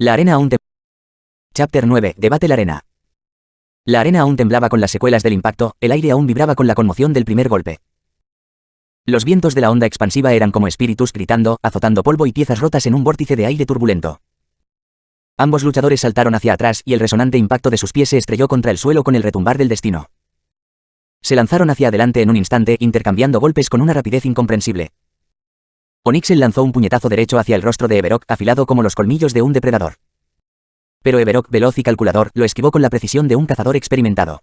La arena aún temblaba. Chapter 9. Debate la arena. La arena aún temblaba con las secuelas del impacto, el aire aún vibraba con la conmoción del primer golpe. Los vientos de la onda expansiva eran como espíritus gritando, azotando polvo y piezas rotas en un vórtice de aire turbulento. Ambos luchadores saltaron hacia atrás y el resonante impacto de sus pies se estrelló contra el suelo con el retumbar del destino. Se lanzaron hacia adelante en un instante, intercambiando golpes con una rapidez incomprensible. Onyxel lanzó un puñetazo derecho hacia el rostro de Everok, afilado como los colmillos de un depredador. Pero Everok, veloz y calculador, lo esquivó con la precisión de un cazador experimentado.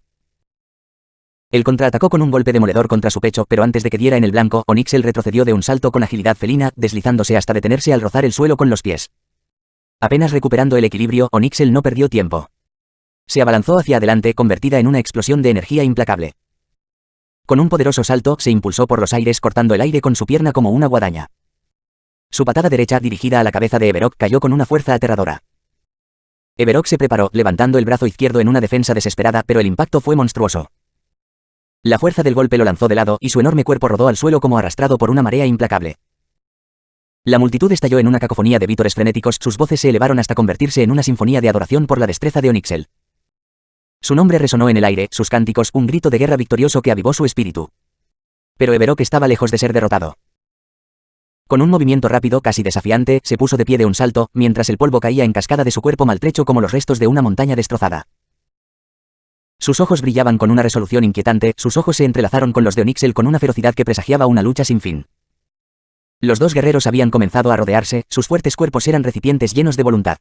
Él contraatacó con un golpe demoledor contra su pecho, pero antes de que diera en el blanco, Onyxel retrocedió de un salto con agilidad felina, deslizándose hasta detenerse al rozar el suelo con los pies. Apenas recuperando el equilibrio, Onyxel no perdió tiempo. Se abalanzó hacia adelante, convertida en una explosión de energía implacable. Con un poderoso salto, se impulsó por los aires cortando el aire con su pierna como una guadaña. Su patada derecha, dirigida a la cabeza de Everok, cayó con una fuerza aterradora. Everok se preparó, levantando el brazo izquierdo en una defensa desesperada, pero el impacto fue monstruoso. La fuerza del golpe lo lanzó de lado, y su enorme cuerpo rodó al suelo como arrastrado por una marea implacable. La multitud estalló en una cacofonía de vítores frenéticos, sus voces se elevaron hasta convertirse en una sinfonía de adoración por la destreza de Onyxel. Su nombre resonó en el aire, sus cánticos, un grito de guerra victorioso que avivó su espíritu. Pero Everok estaba lejos de ser derrotado. Con un movimiento rápido, casi desafiante, se puso de pie de un salto, mientras el polvo caía en cascada de su cuerpo maltrecho como los restos de una montaña destrozada. Sus ojos brillaban con una resolución inquietante, sus ojos se entrelazaron con los de Onyxel con una ferocidad que presagiaba una lucha sin fin. Los dos guerreros habían comenzado a rodearse, sus fuertes cuerpos eran recipientes llenos de voluntad.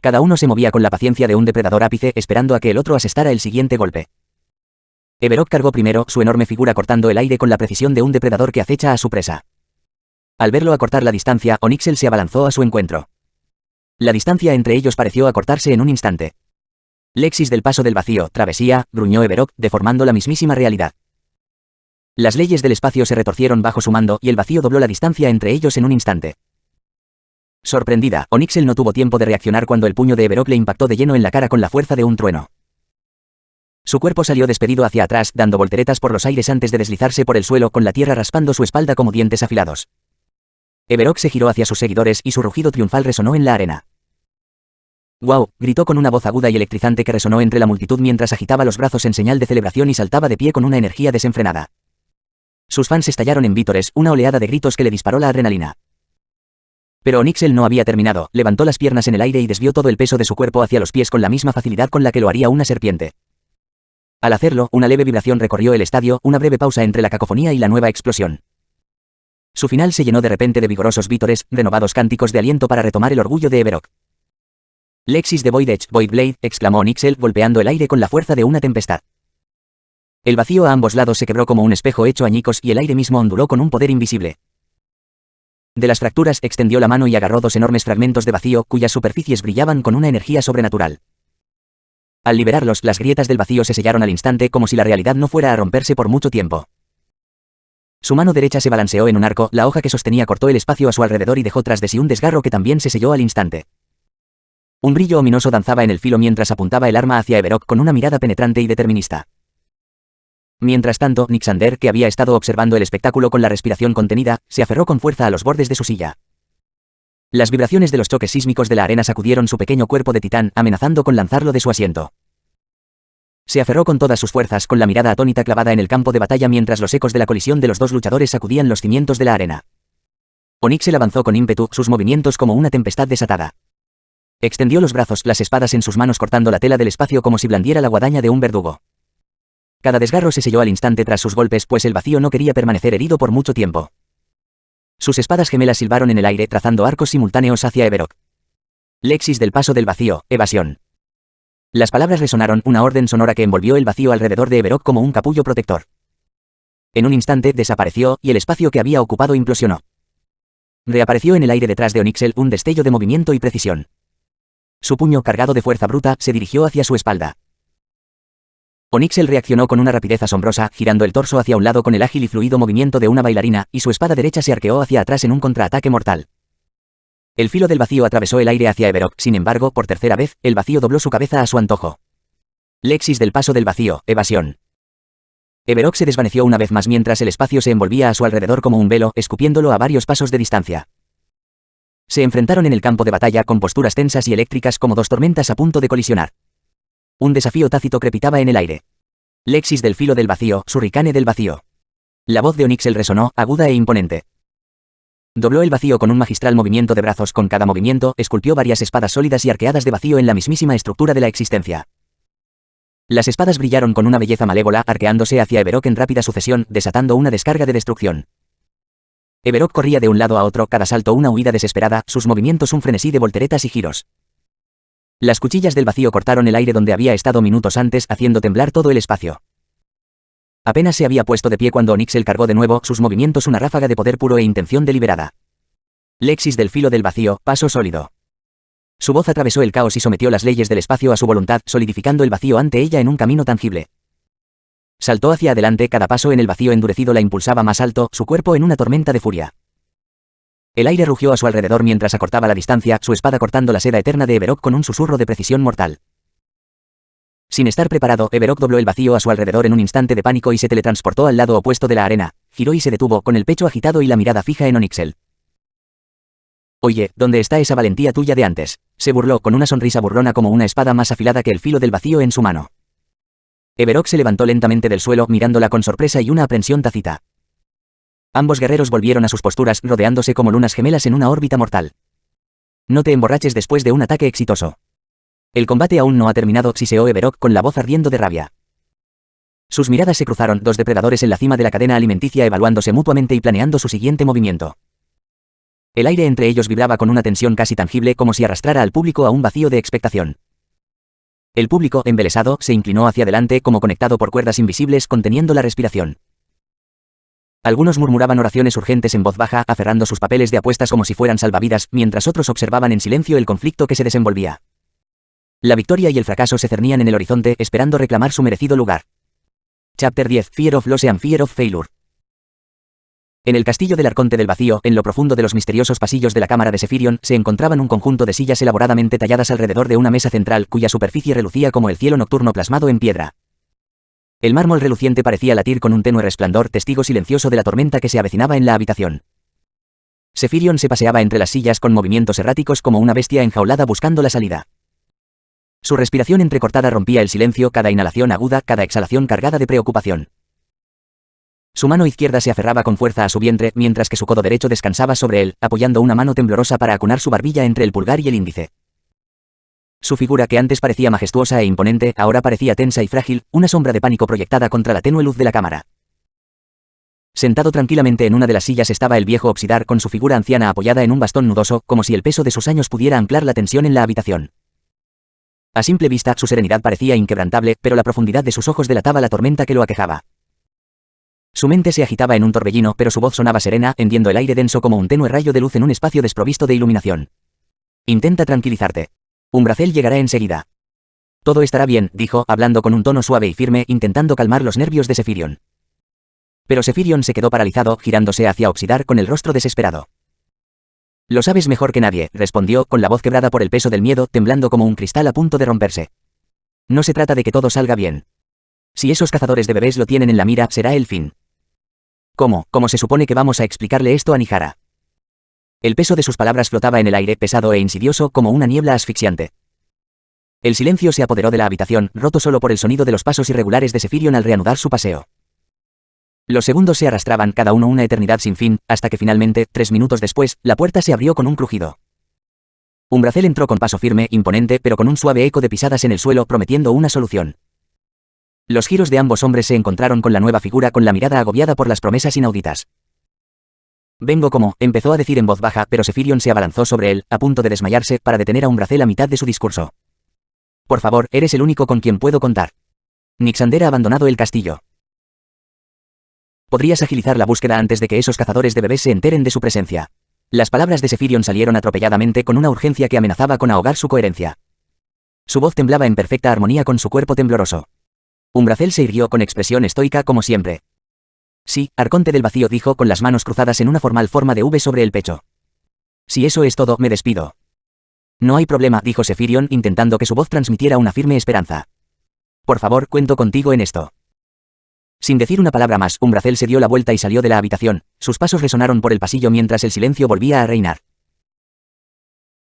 Cada uno se movía con la paciencia de un depredador ápice, esperando a que el otro asestara el siguiente golpe. Everok cargó primero, su enorme figura cortando el aire con la precisión de un depredador que acecha a su presa. Al verlo acortar la distancia, Onyxel se abalanzó a su encuentro. La distancia entre ellos pareció acortarse en un instante. Lexis del paso del vacío, travesía, gruñó Everok, deformando la mismísima realidad. Las leyes del espacio se retorcieron bajo su mando y el vacío dobló la distancia entre ellos en un instante. Sorprendida, Onyxel no tuvo tiempo de reaccionar cuando el puño de Everok le impactó de lleno en la cara con la fuerza de un trueno. Su cuerpo salió despedido hacia atrás, dando volteretas por los aires antes de deslizarse por el suelo con la tierra raspando su espalda como dientes afilados. Everok se giró hacia sus seguidores y su rugido triunfal resonó en la arena. ¡Guau!, gritó con una voz aguda y electrizante que resonó entre la multitud mientras agitaba los brazos en señal de celebración y saltaba de pie con una energía desenfrenada. Sus fans estallaron en vítores, una oleada de gritos que le disparó la adrenalina. Pero Onyxel no había terminado, levantó las piernas en el aire y desvió todo el peso de su cuerpo hacia los pies con la misma facilidad con la que lo haría una serpiente. Al hacerlo, una leve vibración recorrió el estadio, una breve pausa entre la cacofonía y la nueva explosión. Su final se llenó de repente de vigorosos vítores, renovados cánticos de aliento para retomar el orgullo de Everok. Lexis de Void Edge, Void Blade, exclamó Onyxel, golpeando el aire con la fuerza de una tempestad. El vacío a ambos lados se quebró como un espejo hecho añicos y el aire mismo onduló con un poder invisible. De las fracturas extendió la mano y agarró dos enormes fragmentos de vacío cuyas superficies brillaban con una energía sobrenatural. Al liberarlos, las grietas del vacío se sellaron al instante como si la realidad no fuera a romperse por mucho tiempo. Su mano derecha se balanceó en un arco, la hoja que sostenía cortó el espacio a su alrededor y dejó tras de sí un desgarro que también se selló al instante. Un brillo ominoso danzaba en el filo mientras apuntaba el arma hacia Everok con una mirada penetrante y determinista. Mientras tanto, Nixander, que había estado observando el espectáculo con la respiración contenida, se aferró con fuerza a los bordes de su silla. Las vibraciones de los choques sísmicos de la arena sacudieron su pequeño cuerpo de titán, amenazando con lanzarlo de su asiento. Se aferró con todas sus fuerzas, con la mirada atónita clavada en el campo de batalla mientras los ecos de la colisión de los dos luchadores sacudían los cimientos de la arena. Onyxel avanzó con ímpetu, sus movimientos como una tempestad desatada. Extendió los brazos, las espadas en sus manos cortando la tela del espacio como si blandiera la guadaña de un verdugo. Cada desgarro se selló al instante tras sus golpes, pues el vacío no quería permanecer herido por mucho tiempo. Sus espadas gemelas silbaron en el aire, trazando arcos simultáneos hacia Everok. Lexis del paso del vacío, evasión. Las palabras resonaron, una orden sonora que envolvió el vacío alrededor de Everok como un capullo protector. En un instante desapareció, y el espacio que había ocupado implosionó. Reapareció en el aire detrás de Onyxel, un destello de movimiento y precisión. Su puño, cargado de fuerza bruta, se dirigió hacia su espalda. Onyxel reaccionó con una rapidez asombrosa, girando el torso hacia un lado con el ágil y fluido movimiento de una bailarina, y su espada derecha se arqueó hacia atrás en un contraataque mortal. El filo del vacío atravesó el aire hacia Everok, sin embargo, por tercera vez, el vacío dobló su cabeza a su antojo. Lexis del paso del vacío, evasión. Everok se desvaneció una vez más mientras el espacio se envolvía a su alrededor como un velo, escupiéndolo a varios pasos de distancia. Se enfrentaron en el campo de batalla con posturas tensas y eléctricas como dos tormentas a punto de colisionar. Un desafío tácito crepitaba en el aire. Lexis del filo del vacío, Surricane del vacío. La voz de Onyxel resonó, aguda e imponente. Dobló el vacío con un magistral movimiento de brazos. Con cada movimiento, esculpió varias espadas sólidas y arqueadas de vacío en la mismísima estructura de la existencia. Las espadas brillaron con una belleza malévola, arqueándose hacia Everok en rápida sucesión, desatando una descarga de destrucción. Everok corría de un lado a otro, cada salto una huida desesperada, sus movimientos un frenesí de volteretas y giros. Las cuchillas del vacío cortaron el aire donde había estado minutos antes, haciendo temblar todo el espacio. Apenas se había puesto de pie cuando Onyxel cargó de nuevo, sus movimientos una ráfaga de poder puro e intención deliberada. Lexis del filo del vacío, paso sólido. Su voz atravesó el caos y sometió las leyes del espacio a su voluntad, solidificando el vacío ante ella en un camino tangible. Saltó hacia adelante, cada paso en el vacío endurecido la impulsaba más alto, su cuerpo en una tormenta de furia. El aire rugió a su alrededor mientras acortaba la distancia, su espada cortando la seda eterna de Everok con un susurro de precisión mortal. Sin estar preparado, Everok dobló el vacío a su alrededor en un instante de pánico y se teletransportó al lado opuesto de la arena, giró y se detuvo, con el pecho agitado y la mirada fija en Onyxel. «Oye, ¿dónde está esa valentía tuya de antes?», se burló con una sonrisa burlona como una espada más afilada que el filo del vacío en su mano. Everok se levantó lentamente del suelo, mirándola con sorpresa y una aprensión tácita. Ambos guerreros volvieron a sus posturas, rodeándose como lunas gemelas en una órbita mortal. «No te emborraches después de un ataque exitoso. El combate aún no ha terminado», siseó Everok con la voz ardiendo de rabia. Sus miradas se cruzaron, dos depredadores en la cima de la cadena alimenticia evaluándose mutuamente y planeando su siguiente movimiento. El aire entre ellos vibraba con una tensión casi tangible, como si arrastrara al público a un vacío de expectación. El público, embelesado, se inclinó hacia adelante como conectado por cuerdas invisibles, conteniendo la respiración. Algunos murmuraban oraciones urgentes en voz baja, aferrando sus papeles de apuestas como si fueran salvavidas, mientras otros observaban en silencio el conflicto que se desenvolvía. La victoria y el fracaso se cernían en el horizonte, esperando reclamar su merecido lugar. Chapter 10. Fear of Loss and Fear of Failure. En el castillo del Arconte del Vacío, en lo profundo de los misteriosos pasillos de la cámara de Sephirion, se encontraban un conjunto de sillas elaboradamente talladas alrededor de una mesa central, cuya superficie relucía como el cielo nocturno plasmado en piedra. El mármol reluciente parecía latir con un tenue resplandor, testigo silencioso de la tormenta que se avecinaba en la habitación. Sephirion se paseaba entre las sillas con movimientos erráticos como una bestia enjaulada buscando la salida. Su respiración entrecortada rompía el silencio, cada inhalación aguda, cada exhalación cargada de preocupación. Su mano izquierda se aferraba con fuerza a su vientre, mientras que su codo derecho descansaba sobre él, apoyando una mano temblorosa para acunar su barbilla entre el pulgar y el índice. Su figura, que antes parecía majestuosa e imponente, ahora parecía tensa y frágil, una sombra de pánico proyectada contra la tenue luz de la cámara. Sentado tranquilamente en una de las sillas estaba el viejo Oxidar, con su figura anciana apoyada en un bastón nudoso, como si el peso de sus años pudiera anclar la tensión en la habitación. A simple vista, su serenidad parecía inquebrantable, pero la profundidad de sus ojos delataba la tormenta que lo aquejaba. Su mente se agitaba en un torbellino, pero su voz sonaba serena, hendiendo el aire denso como un tenue rayo de luz en un espacio desprovisto de iluminación. «Intenta tranquilizarte. Umbrazel llegará enseguida. Todo estará bien», dijo, hablando con un tono suave y firme, intentando calmar los nervios de Sephirion. Pero Sephirion se quedó paralizado, girándose hacia Oxidar con el rostro desesperado. «Lo sabes mejor que nadie», respondió, con la voz quebrada por el peso del miedo, temblando como un cristal a punto de romperse. «No se trata de que todo salga bien. Si esos cazadores de bebés lo tienen en la mira, será el fin». ¿Cómo se supone que vamos a explicarle esto a Nihara? El peso de sus palabras flotaba en el aire, pesado e insidioso como una niebla asfixiante. El silencio se apoderó de la habitación, roto solo por el sonido de los pasos irregulares de Sephirion al reanudar su paseo. Los segundos se arrastraban, cada uno una eternidad sin fin, hasta que finalmente, 3 minutos después, la puerta se abrió con un crujido. Umbrazel entró con paso firme, imponente, pero con un suave eco de pisadas en el suelo, prometiendo una solución. Los giros de ambos hombres se encontraron con la nueva figura, con la mirada agobiada por las promesas inauditas. «Vengo como», empezó a decir en voz baja, pero Sephirion se abalanzó sobre él, a punto de desmayarse, para detener a Umbrazel a mitad de su discurso. «Por favor, eres el único con quien puedo contar. Nixander ha abandonado el castillo. ¿Podrías agilizar la búsqueda antes de que esos cazadores de bebés se enteren de su presencia?» Las palabras de Sephirion salieron atropelladamente, con una urgencia que amenazaba con ahogar su coherencia. Su voz temblaba en perfecta armonía con su cuerpo tembloroso. Umbrazel se irguió con expresión estoica como siempre. «Sí, Arconte del Vacío», dijo, con las manos cruzadas en una formal forma de V sobre el pecho. «Si eso es todo, me despido». «No hay problema», dijo Sephirion, intentando que su voz transmitiera una firme esperanza. «Por favor, cuento contigo en esto». Sin decir una palabra más, Umbrazel se dio la vuelta y salió de la habitación. Sus pasos resonaron por el pasillo mientras el silencio volvía a reinar.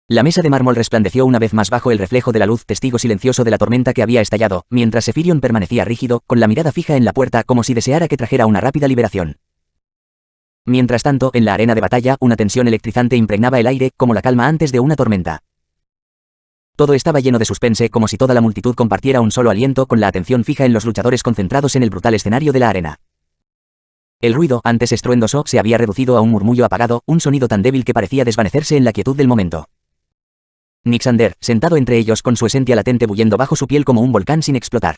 La mesa de mármol resplandeció una vez más bajo el reflejo de la luz, testigo silencioso de la tormenta que había estallado, mientras Zephyrion permanecía rígido, con la mirada fija en la puerta como si deseara que trajera una rápida liberación. Mientras tanto, en la arena de batalla, una tensión electrizante impregnaba el aire, como la calma antes de una tormenta. Todo estaba lleno de suspense, como si toda la multitud compartiera un solo aliento, con la atención fija en los luchadores concentrados en el brutal escenario de la arena. El ruido, antes estruendoso, se había reducido a un murmullo apagado, un sonido tan débil que parecía desvanecerse en la quietud del momento. Nixander, sentado entre ellos con su esencia latente bullendo bajo su piel como un volcán sin explotar.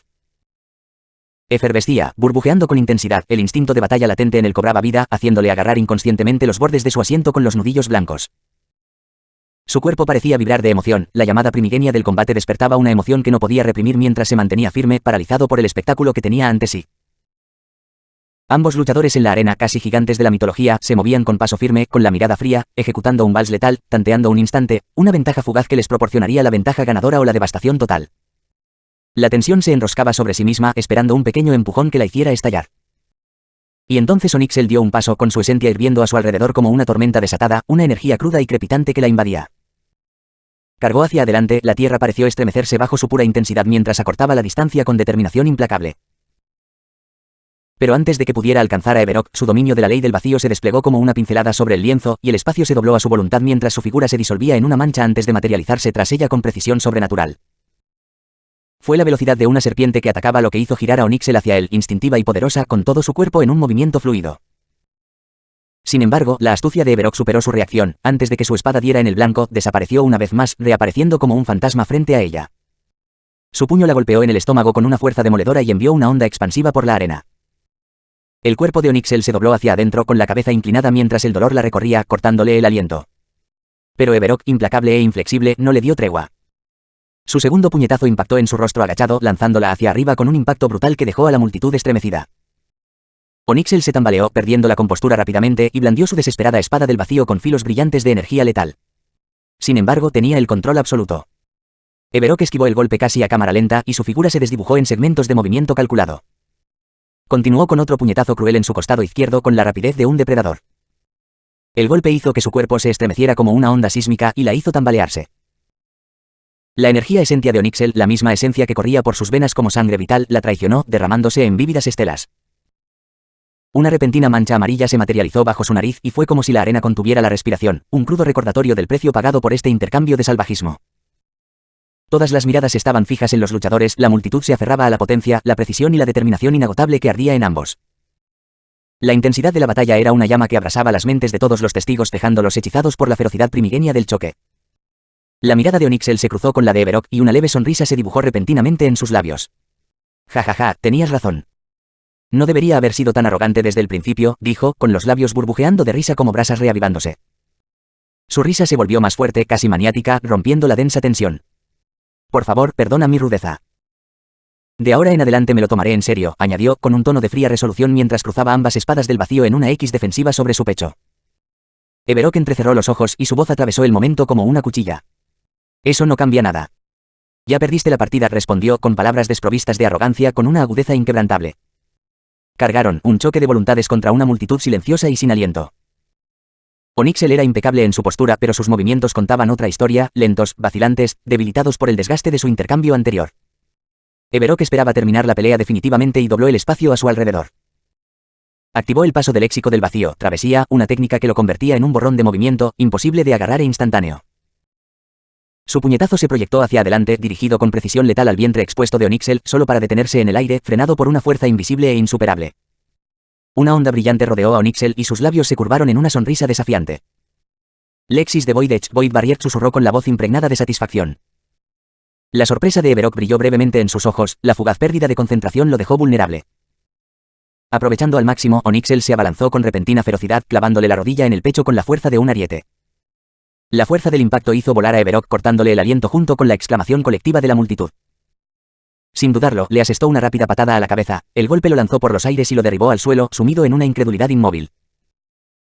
Efervescía, burbujeando con intensidad, el instinto de batalla latente en él cobraba vida, haciéndole agarrar inconscientemente los bordes de su asiento con los nudillos blancos. Su cuerpo parecía vibrar de emoción, la llamada primigenia del combate despertaba una emoción que no podía reprimir mientras se mantenía firme, paralizado por el espectáculo que tenía ante sí. Ambos luchadores en la arena, casi gigantes de la mitología, se movían con paso firme, con la mirada fría, ejecutando un vals letal, tanteando un instante, una ventaja fugaz que les proporcionaría la ventaja ganadora o la devastación total. La tensión se enroscaba sobre sí misma, esperando un pequeño empujón que la hiciera estallar. Y entonces Onyxel dio un paso, con su esencia hirviendo a su alrededor como una tormenta desatada, una energía cruda y crepitante que la invadía. Cargó hacia adelante, la tierra pareció estremecerse bajo su pura intensidad mientras acortaba la distancia con determinación implacable. Pero antes de que pudiera alcanzar a Everok, su dominio de la ley del vacío se desplegó como una pincelada sobre el lienzo, y el espacio se dobló a su voluntad mientras su figura se disolvía en una mancha antes de materializarse tras ella con precisión sobrenatural. Fue la velocidad de una serpiente que atacaba lo que hizo girar a Onyxel hacia él, instintiva y poderosa, con todo su cuerpo en un movimiento fluido. Sin embargo, la astucia de Everok superó su reacción, antes de que su espada diera en el blanco, desapareció una vez más, reapareciendo como un fantasma frente a ella. Su puño la golpeó en el estómago con una fuerza demoledora y envió una onda expansiva por la arena. El cuerpo de Onyxel se dobló hacia adentro con la cabeza inclinada mientras el dolor la recorría, cortándole el aliento. Pero Everok, implacable e inflexible, no le dio tregua. Su segundo puñetazo impactó en su rostro agachado, lanzándola hacia arriba con un impacto brutal que dejó a la multitud estremecida. Onyxel se tambaleó, perdiendo la compostura rápidamente, y blandió su desesperada espada del vacío con filos brillantes de energía letal. Sin embargo, tenía el control absoluto. Everok esquivó el golpe casi a cámara lenta, y su figura se desdibujó en segmentos de movimiento calculado. Continuó con otro puñetazo cruel en su costado izquierdo con la rapidez de un depredador. El golpe hizo que su cuerpo se estremeciera como una onda sísmica y la hizo tambalearse. La energía esencia de Onyxel, la misma esencia que corría por sus venas como sangre vital, la traicionó, derramándose en vívidas estelas. Una repentina mancha amarilla se materializó bajo su nariz y fue como si la arena contuviera la respiración, un crudo recordatorio del precio pagado por este intercambio de salvajismo. Todas las miradas estaban fijas en los luchadores, la multitud se aferraba a la potencia, la precisión y la determinación inagotable que ardía en ambos. La intensidad de la batalla era una llama que abrasaba las mentes de todos los testigos, dejándolos hechizados por la ferocidad primigenia del choque. La mirada de Onyxel se cruzó con la de Everok y una leve sonrisa se dibujó repentinamente en sus labios. «Jajaja, tenías razón. No debería haber sido tan arrogante desde el principio», dijo, con los labios burbujeando de risa como brasas reavivándose. Su risa se volvió más fuerte, casi maniática, rompiendo la densa tensión. «Por favor, perdona mi rudeza. De ahora en adelante me lo tomaré en serio», añadió, con un tono de fría resolución mientras cruzaba ambas espadas del vacío en una X defensiva sobre su pecho. Everok entrecerró los ojos y su voz atravesó el momento como una cuchilla. «Eso no cambia nada. Ya perdiste la partida», respondió con palabras desprovistas de arrogancia con una agudeza inquebrantable. Cargaron, un choque de voluntades contra una multitud silenciosa y sin aliento. Onyxel era impecable en su postura, pero sus movimientos contaban otra historia, lentos, vacilantes, debilitados por el desgaste de su intercambio anterior. Everok esperaba terminar la pelea definitivamente y dobló el espacio a su alrededor. Activó el paso del léxico del vacío, travesía, una técnica que lo convertía en un borrón de movimiento, imposible de agarrar e instantáneo. Su puñetazo se proyectó hacia adelante, dirigido con precisión letal al vientre expuesto de Onyxel, solo para detenerse en el aire, frenado por una fuerza invisible e insuperable. Una onda brillante rodeó a Onyxel y sus labios se curvaron en una sonrisa desafiante. «Lexis de Void Edge», Void Barrier susurró con la voz impregnada de satisfacción. La sorpresa de Everok brilló brevemente en sus ojos, la fugaz pérdida de concentración lo dejó vulnerable. Aprovechando al máximo, Onyxel se abalanzó con repentina ferocidad, clavándole la rodilla en el pecho con la fuerza de un ariete. La fuerza del impacto hizo volar a Everok, cortándole el aliento junto con la exclamación colectiva de la multitud. Sin dudarlo, le asestó una rápida patada a la cabeza, el golpe lo lanzó por los aires y lo derribó al suelo, sumido en una incredulidad inmóvil.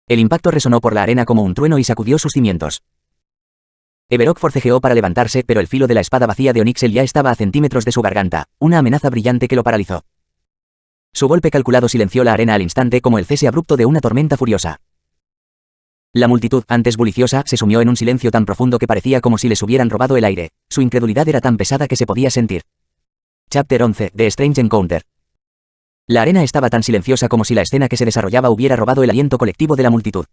El impacto resonó por la arena como un trueno y sacudió sus cimientos. Everok forcejeó para levantarse, pero el filo de la espada vacía de Onyxel ya estaba a centímetros de su garganta, una amenaza brillante que lo paralizó. Su golpe calculado silenció la arena al instante como el cese abrupto de una tormenta furiosa. La multitud, antes bulliciosa, se sumió en un silencio tan profundo que parecía como si les hubieran robado el aire. Su incredulidad era tan pesada que se podía sentir. Chapter 11. The Strange Encounter. La arena estaba tan silenciosa como si la escena que se desarrollaba hubiera robado el aliento colectivo de la multitud.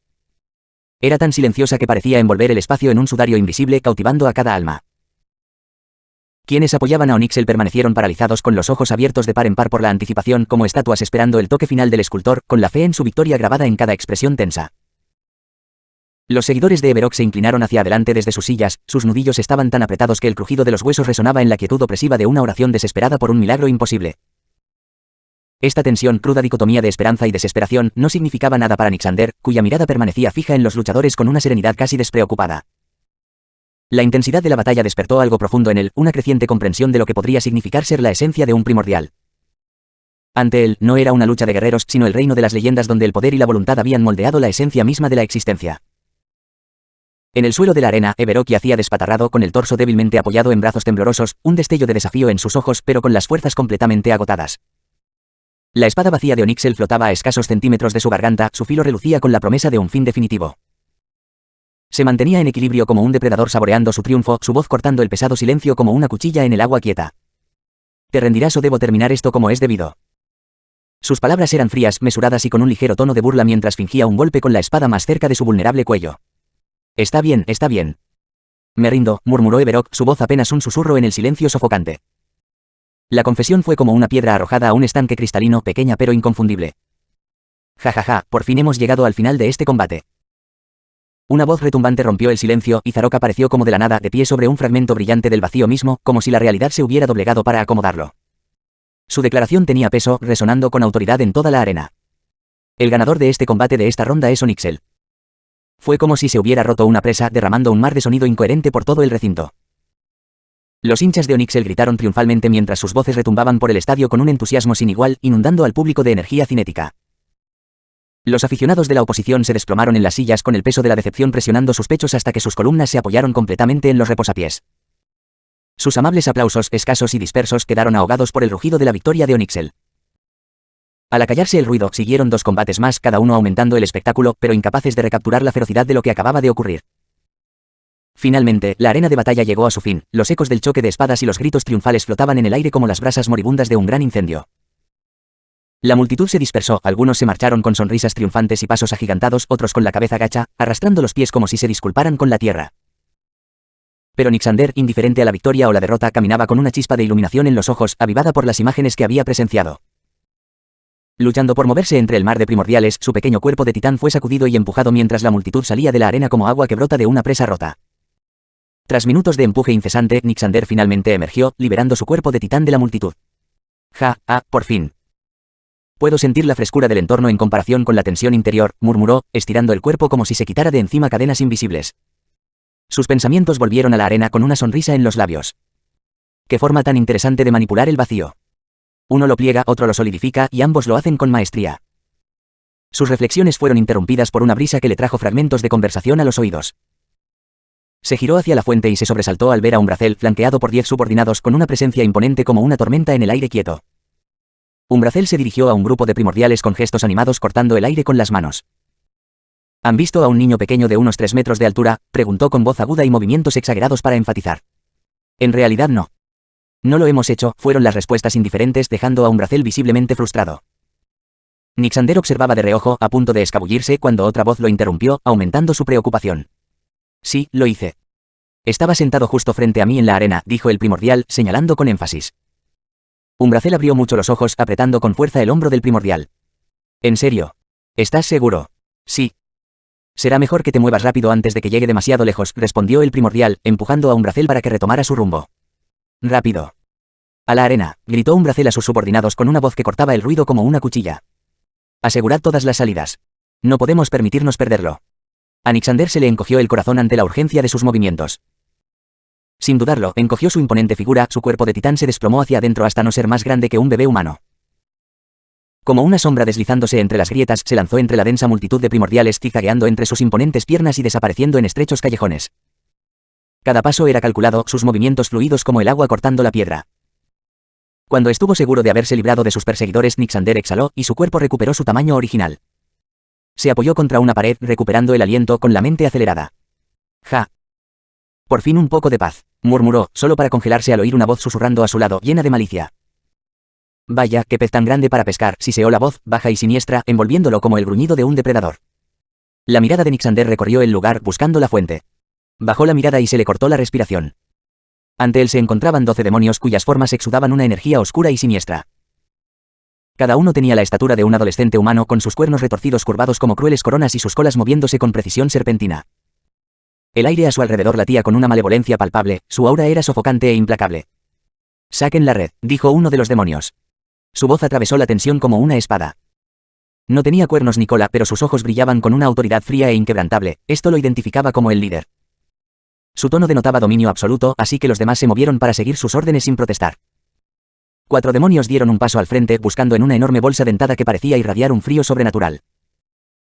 Era tan silenciosa que parecía envolver el espacio en un sudario invisible, cautivando a cada alma. Quienes apoyaban a Onyxel permanecieron paralizados con los ojos abiertos de par en par por la anticipación, como estatuas esperando el toque final del escultor, con la fe en su victoria grabada en cada expresión tensa. Los seguidores de Everok se inclinaron hacia adelante desde sus sillas, sus nudillos estaban tan apretados que el crujido de los huesos resonaba en la quietud opresiva de una oración desesperada por un milagro imposible. Esta tensión, cruda dicotomía de esperanza y desesperación, no significaba nada para Nyxander, cuya mirada permanecía fija en los luchadores con una serenidad casi despreocupada. La intensidad de la batalla despertó algo profundo en él, una creciente comprensión de lo que podría significar ser la esencia de un primordial. Ante él, no era una lucha de guerreros, sino el reino de las leyendas donde el poder y la voluntad habían moldeado la esencia misma de la existencia. En el suelo de la arena, Everok yacía despatarrado con el torso débilmente apoyado en brazos temblorosos, un destello de desafío en sus ojos pero con las fuerzas completamente agotadas. La espada vacía de Onyxel flotaba a escasos centímetros de su garganta, su filo relucía con la promesa de un fin definitivo. Se mantenía en equilibrio como un depredador saboreando su triunfo, su voz cortando el pesado silencio como una cuchilla en el agua quieta. ¿Te rendirás o debo terminar esto como es debido? Sus palabras eran frías, mesuradas y con un ligero tono de burla mientras fingía un golpe con la espada más cerca de su vulnerable cuello. Está bien, está bien. Me rindo, murmuró Everok, su voz apenas un susurro en el silencio sofocante. La confesión fue como una piedra arrojada a un estanque cristalino, pequeña pero inconfundible. Ja, por fin hemos llegado al final de este combate. Una voz retumbante rompió el silencio y Zarok apareció como de la nada, de pie sobre un fragmento brillante del vacío mismo, como si la realidad se hubiera doblegado para acomodarlo. Su declaración tenía peso, resonando con autoridad en toda la arena. El ganador de este combate de esta ronda es Onyxel. Fue como si se hubiera roto una presa, derramando un mar de sonido incoherente por todo el recinto. Los hinchas de Onyxel gritaron triunfalmente mientras sus voces retumbaban por el estadio con un entusiasmo sin igual, inundando al público de energía cinética. Los aficionados de la oposición se desplomaron en las sillas con el peso de la decepción presionando sus pechos hasta que sus columnas se apoyaron completamente en los reposapiés. Sus amables aplausos, escasos y dispersos, quedaron ahogados por el rugido de la victoria de Onyxel. Al acallarse el ruido, siguieron dos combates más, cada uno aumentando el espectáculo, pero incapaces de recapturar la ferocidad de lo que acababa de ocurrir. Finalmente, la arena de batalla llegó a su fin, los ecos del choque de espadas y los gritos triunfales flotaban en el aire como las brasas moribundas de un gran incendio. La multitud se dispersó, algunos se marcharon con sonrisas triunfantes y pasos agigantados, otros con la cabeza gacha, arrastrando los pies como si se disculparan con la tierra. Pero Nyxander, indiferente a la victoria o la derrota, caminaba con una chispa de iluminación en los ojos, avivada por las imágenes que había presenciado. Luchando por moverse entre el mar de primordiales, su pequeño cuerpo de titán fue sacudido y empujado mientras la multitud salía de la arena como agua que brota de una presa rota. Tras minutos de empuje incesante, Nyxander finalmente emergió, liberando su cuerpo de titán de la multitud. Por fin. Puedo sentir la frescura del entorno en comparación con la tensión interior, murmuró, estirando el cuerpo como si se quitara de encima cadenas invisibles. Sus pensamientos volvieron a la arena con una sonrisa en los labios. Qué forma tan interesante de manipular el vacío. Uno lo pliega, otro lo solidifica, y ambos lo hacen con maestría. Sus reflexiones fueron interrumpidas por una brisa que le trajo fragmentos de conversación a los oídos. Se giró hacia la fuente y se sobresaltó al ver a Umbrazel flanqueado por 10 subordinados con una presencia imponente como una tormenta en el aire quieto. Umbrazel se dirigió a un grupo de primordiales con gestos animados cortando el aire con las manos. ¿Han visto a un niño pequeño de unos 3 metros de altura?, preguntó con voz aguda y movimientos exagerados para enfatizar. En realidad no. No lo hemos hecho, fueron las respuestas indiferentes, dejando a Umbrazel visiblemente frustrado. Nyxander observaba de reojo, a punto de escabullirse, cuando otra voz lo interrumpió, aumentando su preocupación. Sí, lo hice. Estaba sentado justo frente a mí en la arena, dijo el primordial, señalando con énfasis. Umbrazel abrió mucho los ojos, apretando con fuerza el hombro del primordial. ¿En serio? ¿Estás seguro? Sí. Será mejor que te muevas rápido antes de que llegue demasiado lejos, respondió el primordial, empujando a Umbrazel para que retomara su rumbo. Rápido. A la arena, gritó Umbrazel a sus subordinados con una voz que cortaba el ruido como una cuchilla. Asegurad todas las salidas. No podemos permitirnos perderlo. A Nyxander se le encogió el corazón ante la urgencia de sus movimientos. Sin dudarlo, encogió su imponente figura, su cuerpo de titán se desplomó hacia adentro hasta no ser más grande que un bebé humano. Como una sombra deslizándose entre las grietas, se lanzó entre la densa multitud de primordiales, zigzagueando entre sus imponentes piernas y desapareciendo en estrechos callejones. Cada paso era calculado, sus movimientos fluidos como el agua cortando la piedra. Cuando estuvo seguro de haberse librado de sus perseguidores, Nyxander exhaló, y su cuerpo recuperó su tamaño original. Se apoyó contra una pared, recuperando el aliento con la mente acelerada. Ja. Por fin un poco de paz, murmuró, solo para congelarse al oír una voz susurrando a su lado, llena de malicia. Vaya, qué pez tan grande para pescar, siseó la voz, baja y siniestra, envolviéndolo como el gruñido de un depredador. La mirada de Nixander recorrió el lugar, buscando la fuente. Bajó la mirada y se le cortó la respiración. Ante él se encontraban 12 demonios cuyas formas exudaban una energía oscura y siniestra. Cada uno tenía la estatura de un adolescente humano, con sus cuernos retorcidos curvados como crueles coronas y sus colas moviéndose con precisión serpentina. El aire a su alrededor latía con una malevolencia palpable, su aura era sofocante e implacable. «Saquen la red», dijo uno de los demonios. Su voz atravesó la tensión como una espada. No tenía cuernos ni cola, pero sus ojos brillaban con una autoridad fría e inquebrantable, esto lo identificaba como el líder. Su tono denotaba dominio absoluto, así que los demás se movieron para seguir sus órdenes sin protestar. 4 demonios dieron un paso al frente, buscando en una enorme bolsa dentada que parecía irradiar un frío sobrenatural.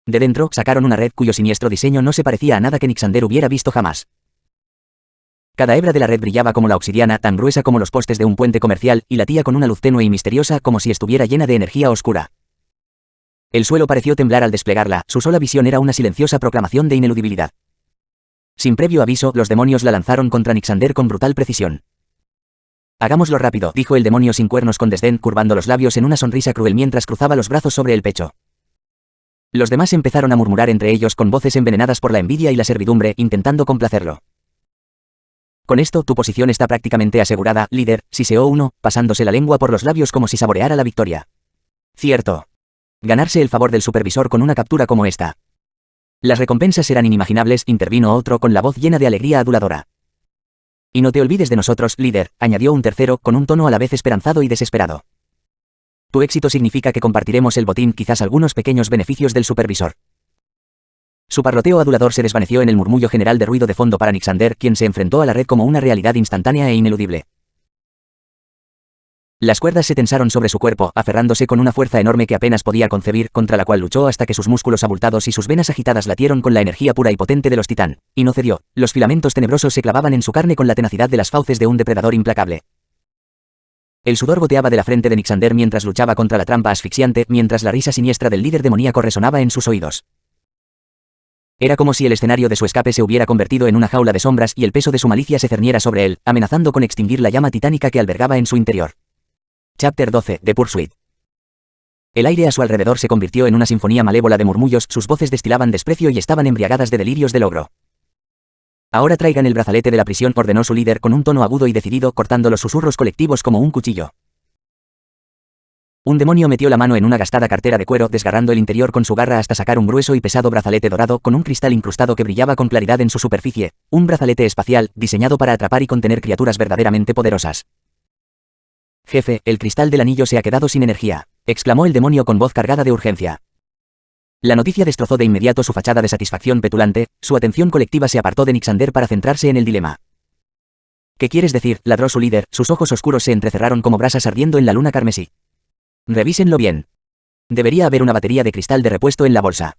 De dentro, sacaron una red cuyo siniestro diseño no se parecía a nada que Nixander hubiera visto jamás. Cada hebra de la red brillaba como la obsidiana, tan gruesa como los postes de un puente comercial, y latía con una luz tenue y misteriosa, como si estuviera llena de energía oscura. El suelo pareció temblar al desplegarla, su sola visión era una silenciosa proclamación de ineludibilidad. Sin previo aviso, los demonios la lanzaron contra Nixander con brutal precisión. «Hagámoslo rápido», dijo el demonio sin cuernos con desdén, curvando los labios en una sonrisa cruel mientras cruzaba los brazos sobre el pecho. Los demás empezaron a murmurar entre ellos con voces envenenadas por la envidia y la servidumbre, intentando complacerlo. «Con esto tu posición está prácticamente asegurada, líder», siseó uno, pasándose la lengua por los labios como si saboreara la victoria. «Cierto. Ganarse el favor del supervisor con una captura como esta. Las recompensas serán inimaginables», intervino otro con la voz llena de alegría aduladora. «Y no te olvides de nosotros, líder», añadió un tercero, con un tono a la vez esperanzado y desesperado. «Tu éxito significa que compartiremos el botín, quizás algunos pequeños beneficios del supervisor». Su parloteo adulador se desvaneció en el murmullo general de ruido de fondo para Nixander, quien se enfrentó a la red como una realidad instantánea e ineludible. Las cuerdas se tensaron sobre su cuerpo, aferrándose con una fuerza enorme que apenas podía concebir, contra la cual luchó hasta que sus músculos abultados y sus venas agitadas latieron con la energía pura y potente de los titán, y no cedió. Los filamentos tenebrosos se clavaban en su carne con la tenacidad de las fauces de un depredador implacable. El sudor goteaba de la frente de Nixander mientras luchaba contra la trampa asfixiante, mientras la risa siniestra del líder demoníaco resonaba en sus oídos. Era como si el escenario de su escape se hubiera convertido en una jaula de sombras y el peso de su malicia se cerniera sobre él, amenazando con extinguir la llama titánica que albergaba en su interior. Chapter 12, The Pursuit. El aire a su alrededor se convirtió en una sinfonía malévola de murmullos, sus voces destilaban desprecio y estaban embriagadas de delirios de logro. «Ahora traigan el brazalete de la prisión», ordenó su líder con un tono agudo y decidido, cortando los susurros colectivos como un cuchillo. Un demonio metió la mano en una gastada cartera de cuero, desgarrando el interior con su garra hasta sacar un grueso y pesado brazalete dorado con un cristal incrustado que brillaba con claridad en su superficie, un brazalete espacial, diseñado para atrapar y contener criaturas verdaderamente poderosas. «Jefe, el cristal del anillo se ha quedado sin energía», exclamó el demonio con voz cargada de urgencia. La noticia destrozó de inmediato su fachada de satisfacción petulante, su atención colectiva se apartó de Nixander para centrarse en el dilema. «¿Qué quieres decir?», ladró su líder, sus ojos oscuros se entrecerraron como brasas ardiendo en la luna carmesí. «Revísenlo bien. Debería haber una batería de cristal de repuesto en la bolsa».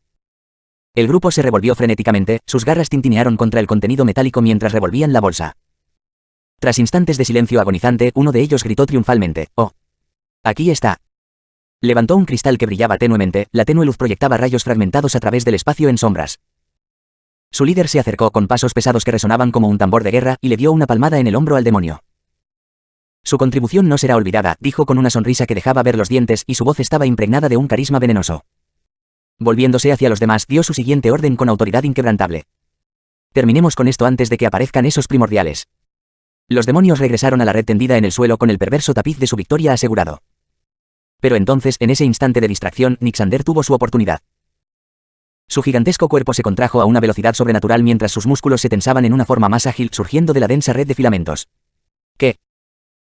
El grupo se revolvió frenéticamente, sus garras tintinearon contra el contenido metálico mientras revolvían la bolsa. Tras instantes de silencio agonizante, uno de ellos gritó triunfalmente: «¡Oh! Aquí está». Levantó un cristal que brillaba tenuemente, la tenue luz proyectaba rayos fragmentados a través del espacio en sombras. Su líder se acercó con pasos pesados que resonaban como un tambor de guerra y le dio una palmada en el hombro al demonio. «Su contribución no será olvidada», dijo con una sonrisa que dejaba ver los dientes y su voz estaba impregnada de un carisma venenoso. Volviéndose hacia los demás, dio su siguiente orden con autoridad inquebrantable: «Terminemos con esto antes de que aparezcan esos primordiales». Los demonios regresaron a la red tendida en el suelo con el perverso tapiz de su victoria asegurado. Pero entonces, en ese instante de distracción, Nixander tuvo su oportunidad. Su gigantesco cuerpo se contrajo a una velocidad sobrenatural mientras sus músculos se tensaban en una forma más ágil, surgiendo de la densa red de filamentos. «¿Qué?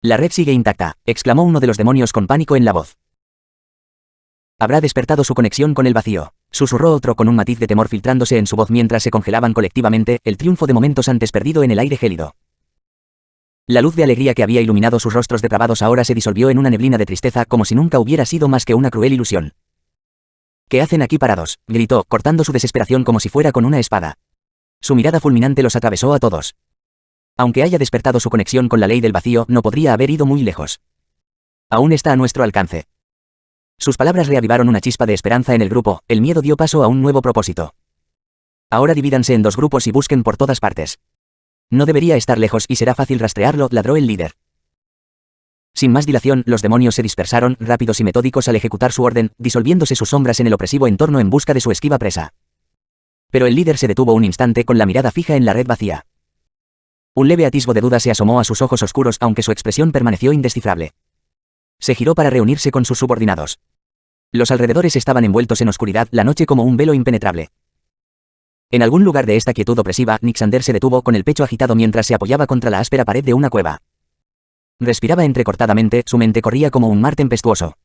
La red sigue intacta», exclamó uno de los demonios con pánico en la voz. «Habrá despertado su conexión con el vacío», susurró otro con un matiz de temor filtrándose en su voz mientras se congelaban colectivamente, el triunfo de momentos antes perdido en el aire gélido. La luz de alegría que había iluminado sus rostros depravados ahora se disolvió en una neblina de tristeza, como si nunca hubiera sido más que una cruel ilusión. «¿Qué hacen aquí parados?», gritó, cortando su desesperación como si fuera con una espada. Su mirada fulminante los atravesó a todos. Aunque haya despertado su conexión con la ley del vacío, no podría haber ido muy lejos. Aún está a nuestro alcance. Sus palabras reavivaron una chispa de esperanza en el grupo, el miedo dio paso a un nuevo propósito. Ahora divídanse en 2 grupos y busquen por todas partes. No debería estar lejos y será fácil rastrearlo, ladró el líder. Sin más dilación, los demonios se dispersaron, rápidos y metódicos al ejecutar su orden, disolviéndose sus sombras en el opresivo entorno en busca de su esquiva presa. Pero el líder se detuvo un instante con la mirada fija en la red vacía. Un leve atisbo de duda se asomó a sus ojos oscuros, aunque su expresión permaneció indescifrable. Se giró para reunirse con sus subordinados. Los alrededores estaban envueltos en oscuridad, la noche como un velo impenetrable. En algún lugar de esta quietud opresiva, Nixander se detuvo con el pecho agitado mientras se apoyaba contra la áspera pared de una cueva. Respiraba entrecortadamente, su mente corría como un mar tempestuoso.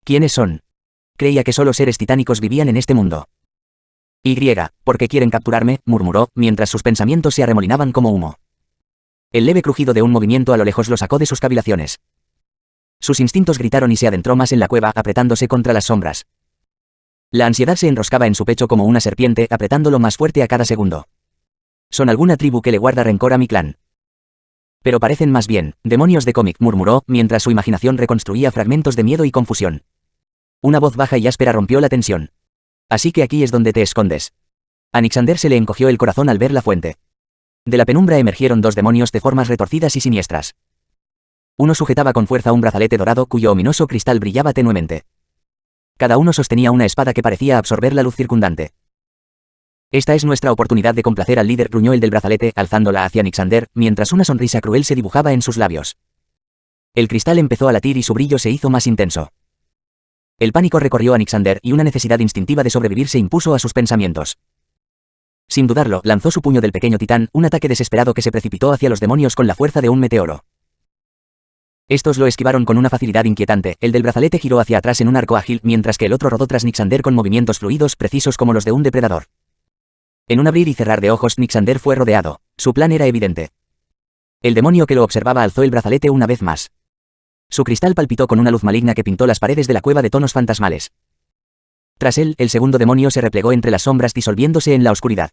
¿Quiénes son? Creía que solo seres titánicos vivían en este mundo. ¿Por qué quieren capturarme?, murmuró, mientras sus pensamientos se arremolinaban como humo. El leve crujido de un movimiento a lo lejos lo sacó de sus cavilaciones. Sus instintos gritaron y se adentró más en la cueva, apretándose contra las sombras. La ansiedad se enroscaba en su pecho como una serpiente, apretándolo más fuerte a cada segundo. Son alguna tribu que le guarda rencor a mi clan. Pero parecen más bien demonios de cómic, murmuró, mientras su imaginación reconstruía fragmentos de miedo y confusión. Una voz baja y áspera rompió la tensión. Así que aquí es donde te escondes. A Nixander se le encogió el corazón al ver la fuente. De la penumbra emergieron 2 demonios de formas retorcidas y siniestras. Uno sujetaba con fuerza un brazalete dorado cuyo ominoso cristal brillaba tenuemente. Cada uno sostenía una espada que parecía absorber la luz circundante. Esta es nuestra oportunidad de complacer al líder, gruñó el del brazalete, alzándola hacia Nixander, mientras una sonrisa cruel se dibujaba en sus labios. El cristal empezó a latir y su brillo se hizo más intenso. El pánico recorrió a Nixander y una necesidad instintiva de sobrevivir se impuso a sus pensamientos. Sin dudarlo, lanzó su puño del pequeño titán, un ataque desesperado que se precipitó hacia los demonios con la fuerza de un meteoro. Estos lo esquivaron con una facilidad inquietante, el del brazalete giró hacia atrás en un arco ágil, mientras que el otro rodó tras Nixander con movimientos fluidos, precisos como los de un depredador. En un abrir y cerrar de ojos, Nixander fue rodeado. Su plan era evidente. El demonio que lo observaba alzó el brazalete una vez más. Su cristal palpitó con una luz maligna que pintó las paredes de la cueva de tonos fantasmales. Tras él, el segundo demonio se replegó entre las sombras, disolviéndose en la oscuridad.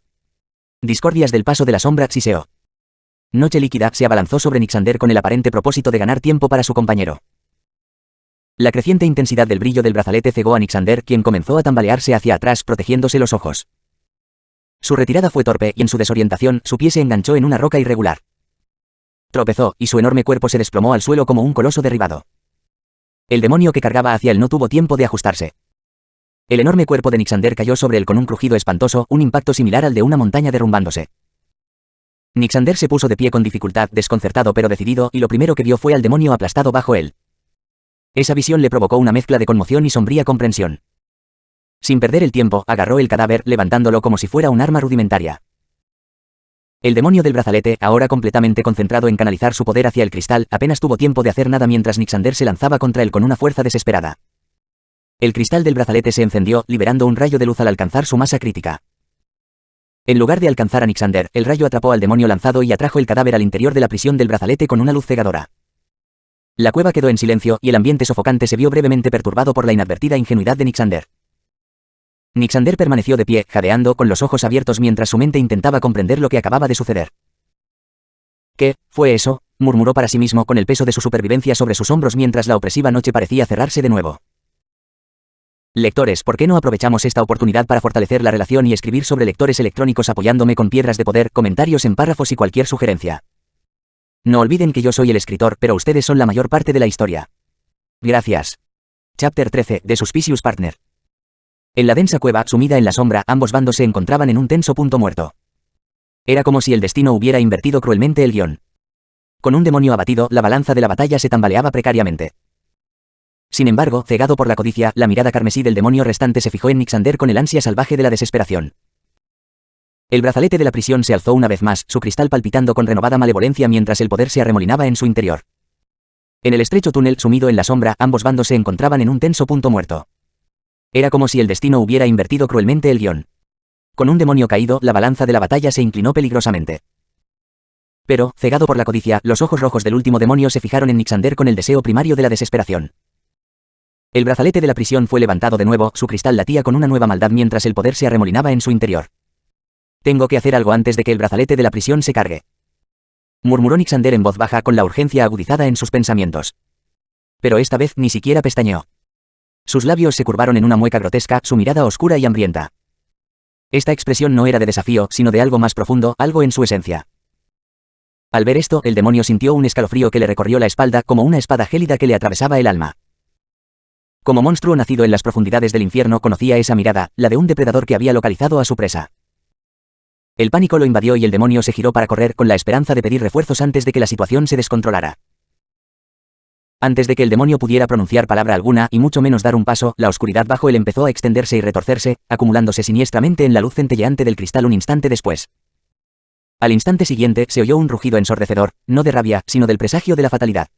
Discordias del paso de la sombra siseó. Noche líquida se abalanzó sobre Nixander con el aparente propósito de ganar tiempo para su compañero. La creciente intensidad del brillo del brazalete cegó a Nixander, quien comenzó a tambalearse hacia atrás protegiéndose los ojos. Su retirada fue torpe y en su desorientación su pie se enganchó en una roca irregular. Tropezó y su enorme cuerpo se desplomó al suelo como un coloso derribado. El demonio que cargaba hacia él no tuvo tiempo de ajustarse. El enorme cuerpo de Nixander cayó sobre él con un crujido espantoso, un impacto similar al de una montaña derrumbándose. Nixander se puso de pie con dificultad, desconcertado pero decidido, y lo primero que vio fue al demonio aplastado bajo él. Esa visión le provocó una mezcla de conmoción y sombría comprensión. Sin perder el tiempo, agarró el cadáver, levantándolo como si fuera un arma rudimentaria. El demonio del brazalete, ahora completamente concentrado en canalizar su poder hacia el cristal, apenas tuvo tiempo de hacer nada mientras Nixander se lanzaba contra él con una fuerza desesperada. El cristal del brazalete se encendió, liberando un rayo de luz al alcanzar su masa crítica. En lugar de alcanzar a Nixander, el rayo atrapó al demonio lanzado y atrajo el cadáver al interior de la prisión del brazalete con una luz cegadora. La cueva quedó en silencio y el ambiente sofocante se vio brevemente perturbado por la inadvertida ingenuidad de Nixander. Nixander permaneció de pie, jadeando, con los ojos abiertos mientras su mente intentaba comprender lo que acababa de suceder. ¿Qué fue eso?, murmuró para sí mismo con el peso de su supervivencia sobre sus hombros mientras la opresiva noche parecía cerrarse de nuevo. Lectores, ¿por qué no aprovechamos esta oportunidad para fortalecer la relación y escribir sobre lectores electrónicos apoyándome con piedras de poder, comentarios en párrafos y cualquier sugerencia? No olviden que yo soy el escritor, pero ustedes son la mayor parte de la historia. Gracias. Chapter 13, de Suspicious Partner. En la densa cueva, sumida en la sombra, ambos bandos se encontraban en un tenso punto muerto. Era como si el destino hubiera invertido cruelmente el guión. Con un demonio abatido, la balanza de la batalla se tambaleaba precariamente. Sin embargo, cegado por la codicia, la mirada carmesí del demonio restante se fijó en Nixander con el ansia salvaje de la desesperación. El brazalete de la prisión se alzó una vez más, su cristal palpitando con renovada malevolencia mientras el poder se arremolinaba en su interior. En el estrecho túnel, sumido en la sombra, ambos bandos se encontraban en un tenso punto muerto. Era como si el destino hubiera invertido cruelmente el guión. Con un demonio caído, la balanza de la batalla se inclinó peligrosamente. Pero, cegado por la codicia, los ojos rojos del último demonio se fijaron en Nixander con el deseo primario de la desesperación. El brazalete de la prisión fue levantado de nuevo, su cristal latía con una nueva maldad mientras el poder se arremolinaba en su interior. Tengo que hacer algo antes de que el brazalete de la prisión se cargue, murmuró Nixander en voz baja con la urgencia agudizada en sus pensamientos. Pero esta vez ni siquiera pestañeó. Sus labios se curvaron en una mueca grotesca, su mirada oscura y hambrienta. Esta expresión no era de desafío, sino de algo más profundo, algo en su esencia. Al ver esto, el demonio sintió un escalofrío que le recorrió la espalda como una espada gélida que le atravesaba el alma. Como monstruo nacido en las profundidades del infierno, conocía esa mirada, la de un depredador que había localizado a su presa. El pánico lo invadió y el demonio se giró para correr con la esperanza de pedir refuerzos antes de que la situación se descontrolara. Antes de que el demonio pudiera pronunciar palabra alguna y mucho menos dar un paso, la oscuridad bajo él empezó a extenderse y retorcerse, acumulándose siniestramente en la luz centelleante del cristal un instante después. Al instante siguiente se oyó un rugido ensordecedor, no de rabia, sino del presagio de la fatalidad.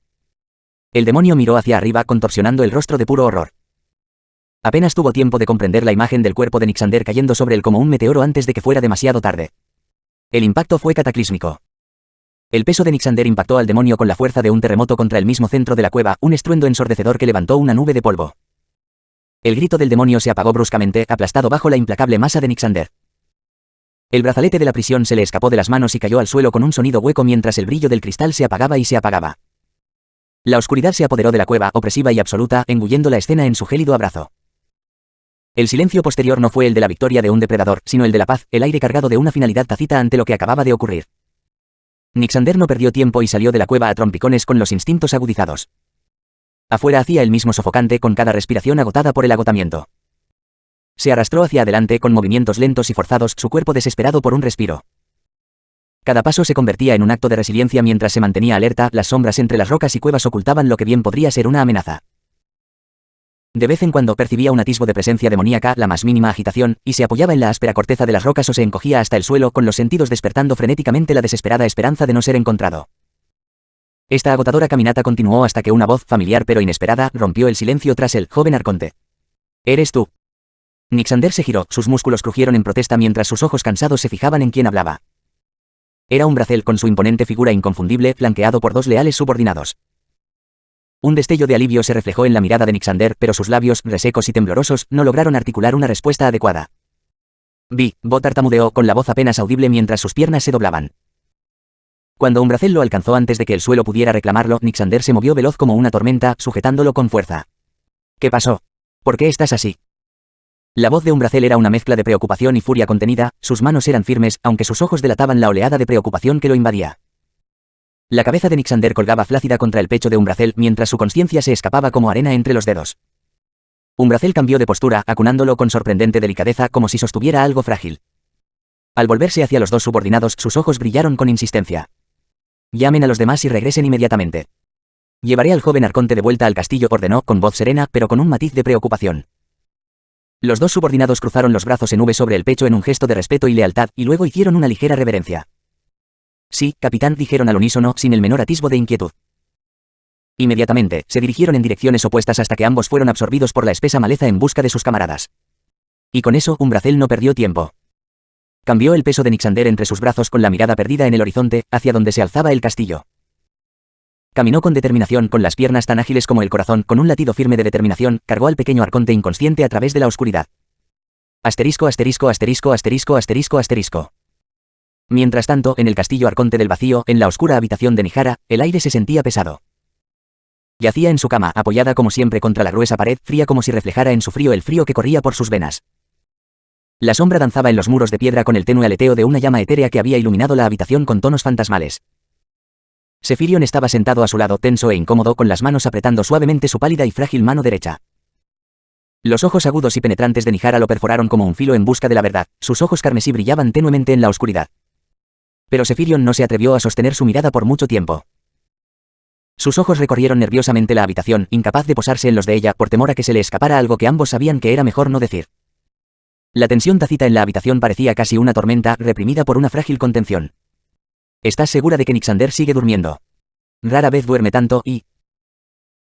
El demonio miró hacia arriba contorsionando el rostro de puro horror. Apenas tuvo tiempo de comprender la imagen del cuerpo de Nixander cayendo sobre él como un meteoro antes de que fuera demasiado tarde. El impacto fue cataclísmico. El peso de Nixander impactó al demonio con la fuerza de un terremoto contra el mismo centro de la cueva, un estruendo ensordecedor que levantó una nube de polvo. El grito del demonio se apagó bruscamente, aplastado bajo la implacable masa de Nixander. El brazalete de la prisión se le escapó de las manos y cayó al suelo con un sonido hueco mientras el brillo del cristal se apagaba y se apagaba. La oscuridad se apoderó de la cueva, opresiva y absoluta, engullendo la escena en su gélido abrazo. El silencio posterior no fue el de la victoria de un depredador, sino el de la paz, el aire cargado de una finalidad tácita ante lo que acababa de ocurrir. Nixander no perdió tiempo y salió de la cueva a trompicones con los instintos agudizados. Afuera hacía el mismo sofocante con cada respiración agotada por el agotamiento. Se arrastró hacia adelante con movimientos lentos y forzados, su cuerpo desesperado por un respiro. Cada paso se convertía en un acto de resiliencia mientras se mantenía alerta, las sombras entre las rocas y cuevas ocultaban lo que bien podría ser una amenaza. De vez en cuando percibía un atisbo de presencia demoníaca, la más mínima agitación, y se apoyaba en la áspera corteza de las rocas o se encogía hasta el suelo con los sentidos despertando frenéticamente la desesperada esperanza de no ser encontrado. Esta agotadora caminata continuó hasta que una voz familiar pero inesperada rompió el silencio tras él. Joven arconte. ¿Eres tú? Nixander se giró, sus músculos crujieron en protesta mientras sus ojos cansados se fijaban en quien hablaba. Era un bracel con su imponente figura inconfundible, flanqueado por dos leales subordinados. Un destello de alivio se reflejó en la mirada de Nixander, pero sus labios, resecos y temblorosos, no lograron articular una respuesta adecuada. Bo tartamudeó con la voz apenas audible mientras sus piernas se doblaban. Cuando un bracel lo alcanzó antes de que el suelo pudiera reclamarlo, Nixander se movió veloz como una tormenta, sujetándolo con fuerza. ¿Qué pasó? ¿Por qué estás así? La voz de un bracel era una mezcla de preocupación y furia contenida, sus manos eran firmes, aunque sus ojos delataban la oleada de preocupación que lo invadía. La cabeza de Nixander colgaba flácida contra el pecho de Umbrazel mientras su conciencia se escapaba como arena entre los dedos. Umbrazel cambió de postura, acunándolo con sorprendente delicadeza como si sostuviera algo frágil. Al volverse hacia los dos subordinados, sus ojos brillaron con insistencia. Llamen a los demás y regresen inmediatamente. Llevaré al joven arconte de vuelta al castillo, ordenó con voz serena, pero con un matiz de preocupación. Los dos subordinados cruzaron los brazos en V sobre el pecho en un gesto de respeto y lealtad, y luego hicieron una ligera reverencia. Sí, capitán, dijeron al unísono, sin el menor atisbo de inquietud. Inmediatamente, se dirigieron en direcciones opuestas hasta que ambos fueron absorbidos por la espesa maleza en busca de sus camaradas. Y con eso, Umbrazel no perdió tiempo. Cambió el peso de Nixander entre sus brazos con la mirada perdida en el horizonte, hacia donde se alzaba el castillo. Caminó con determinación, con las piernas tan ágiles como el corazón, con un latido firme de determinación, cargó al pequeño arconte inconsciente a través de la oscuridad. Asterisco, asterisco, asterisco, asterisco, asterisco, asterisco. Mientras tanto, en el castillo arconte del vacío, en la oscura habitación de Nihara, el aire se sentía pesado. Yacía en su cama, apoyada como siempre contra la gruesa pared, fría como si reflejara en su frío el frío que corría por sus venas. La sombra danzaba en los muros de piedra con el tenue aleteo de una llama etérea que había iluminado la habitación con tonos fantasmales. Sefirion estaba sentado a su lado, tenso e incómodo, con las manos apretando suavemente su pálida y frágil mano derecha. Los ojos agudos y penetrantes de Nihara lo perforaron como un filo en busca de la verdad, sus ojos carmesí brillaban tenuemente en la oscuridad. Pero Sefirion no se atrevió a sostener su mirada por mucho tiempo. Sus ojos recorrieron nerviosamente la habitación, incapaz de posarse en los de ella por temor a que se le escapara algo que ambos sabían que era mejor no decir. La tensión tácita en la habitación parecía casi una tormenta, reprimida por una frágil contención. ¿Estás segura de que Nixander sigue durmiendo? Rara vez duerme tanto y...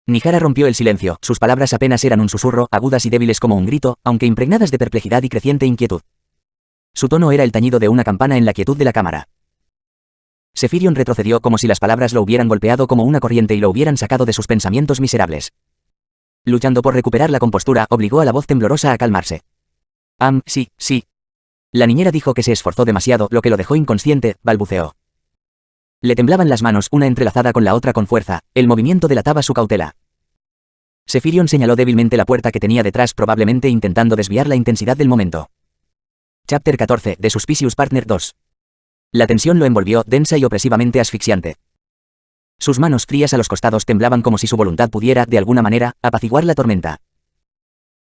Nihara rompió el silencio, sus palabras apenas eran un susurro, agudas y débiles como un grito, aunque impregnadas de perplejidad y creciente inquietud. Su tono era el tañido de una campana en la quietud de la cámara. Sefirion retrocedió como si las palabras lo hubieran golpeado como una corriente y lo hubieran sacado de sus pensamientos miserables. Luchando por recuperar la compostura, obligó a la voz temblorosa a calmarse. Sí, sí. La niñera dijo que se esforzó demasiado, lo que lo dejó inconsciente, balbuceó. Le temblaban las manos, una entrelazada con la otra con fuerza, el movimiento delataba su cautela. Sephirion señaló débilmente la puerta que tenía detrás, probablemente intentando desviar la intensidad del momento. Chapter 14, The Suspicious Partner 2. La tensión lo envolvió, densa y opresivamente asfixiante. Sus manos frías a los costados temblaban como si su voluntad pudiera, de alguna manera, apaciguar la tormenta.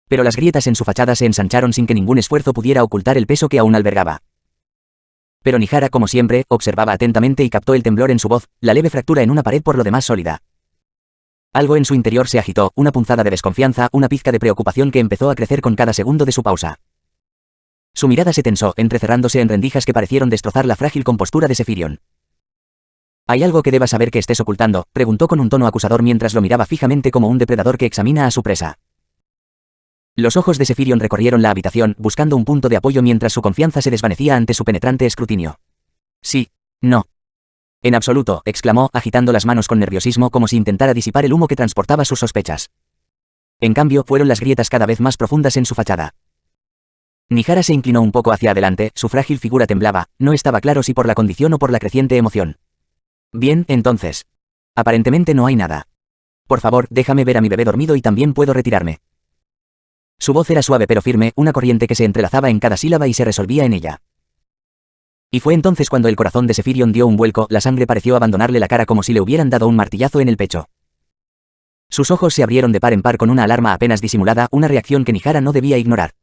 Pero las grietas en su fachada se ensancharon sin que ningún esfuerzo pudiera ocultar el peso que aún albergaba. Pero Nihara, como siempre, observaba atentamente y captó el temblor en su voz, la leve fractura en una pared por lo demás sólida. Algo en su interior se agitó, una punzada de desconfianza, una pizca de preocupación que empezó a crecer con cada segundo de su pausa. Su mirada se tensó, entrecerrándose en rendijas que parecieron destrozar la frágil compostura de Sephirion. ¿Hay algo que debas saber que estés ocultando?, preguntó con un tono acusador mientras lo miraba fijamente como un depredador que examina a su presa. Los ojos de Sephirion recorrieron la habitación, buscando un punto de apoyo mientras su confianza se desvanecía ante su penetrante escrutinio. Sí. No. En absoluto, exclamó, agitando las manos con nerviosismo como si intentara disipar el humo que transportaba sus sospechas. En cambio, fueron las grietas cada vez más profundas en su fachada. Nihara se inclinó un poco hacia adelante, su frágil figura temblaba, no estaba claro si por la condición o por la creciente emoción. Bien, entonces. Aparentemente no hay nada. Por favor, déjame ver a mi bebé dormido y también puedo retirarme. Su voz era suave pero firme, una corriente que se entrelazaba en cada sílaba y se resolvía en ella. Y fue entonces cuando el corazón de Sephirion dio un vuelco, la sangre pareció abandonarle la cara como si le hubieran dado un martillazo en el pecho. Sus ojos se abrieron de par en par con una alarma apenas disimulada, una reacción que Nihara no debía ignorar.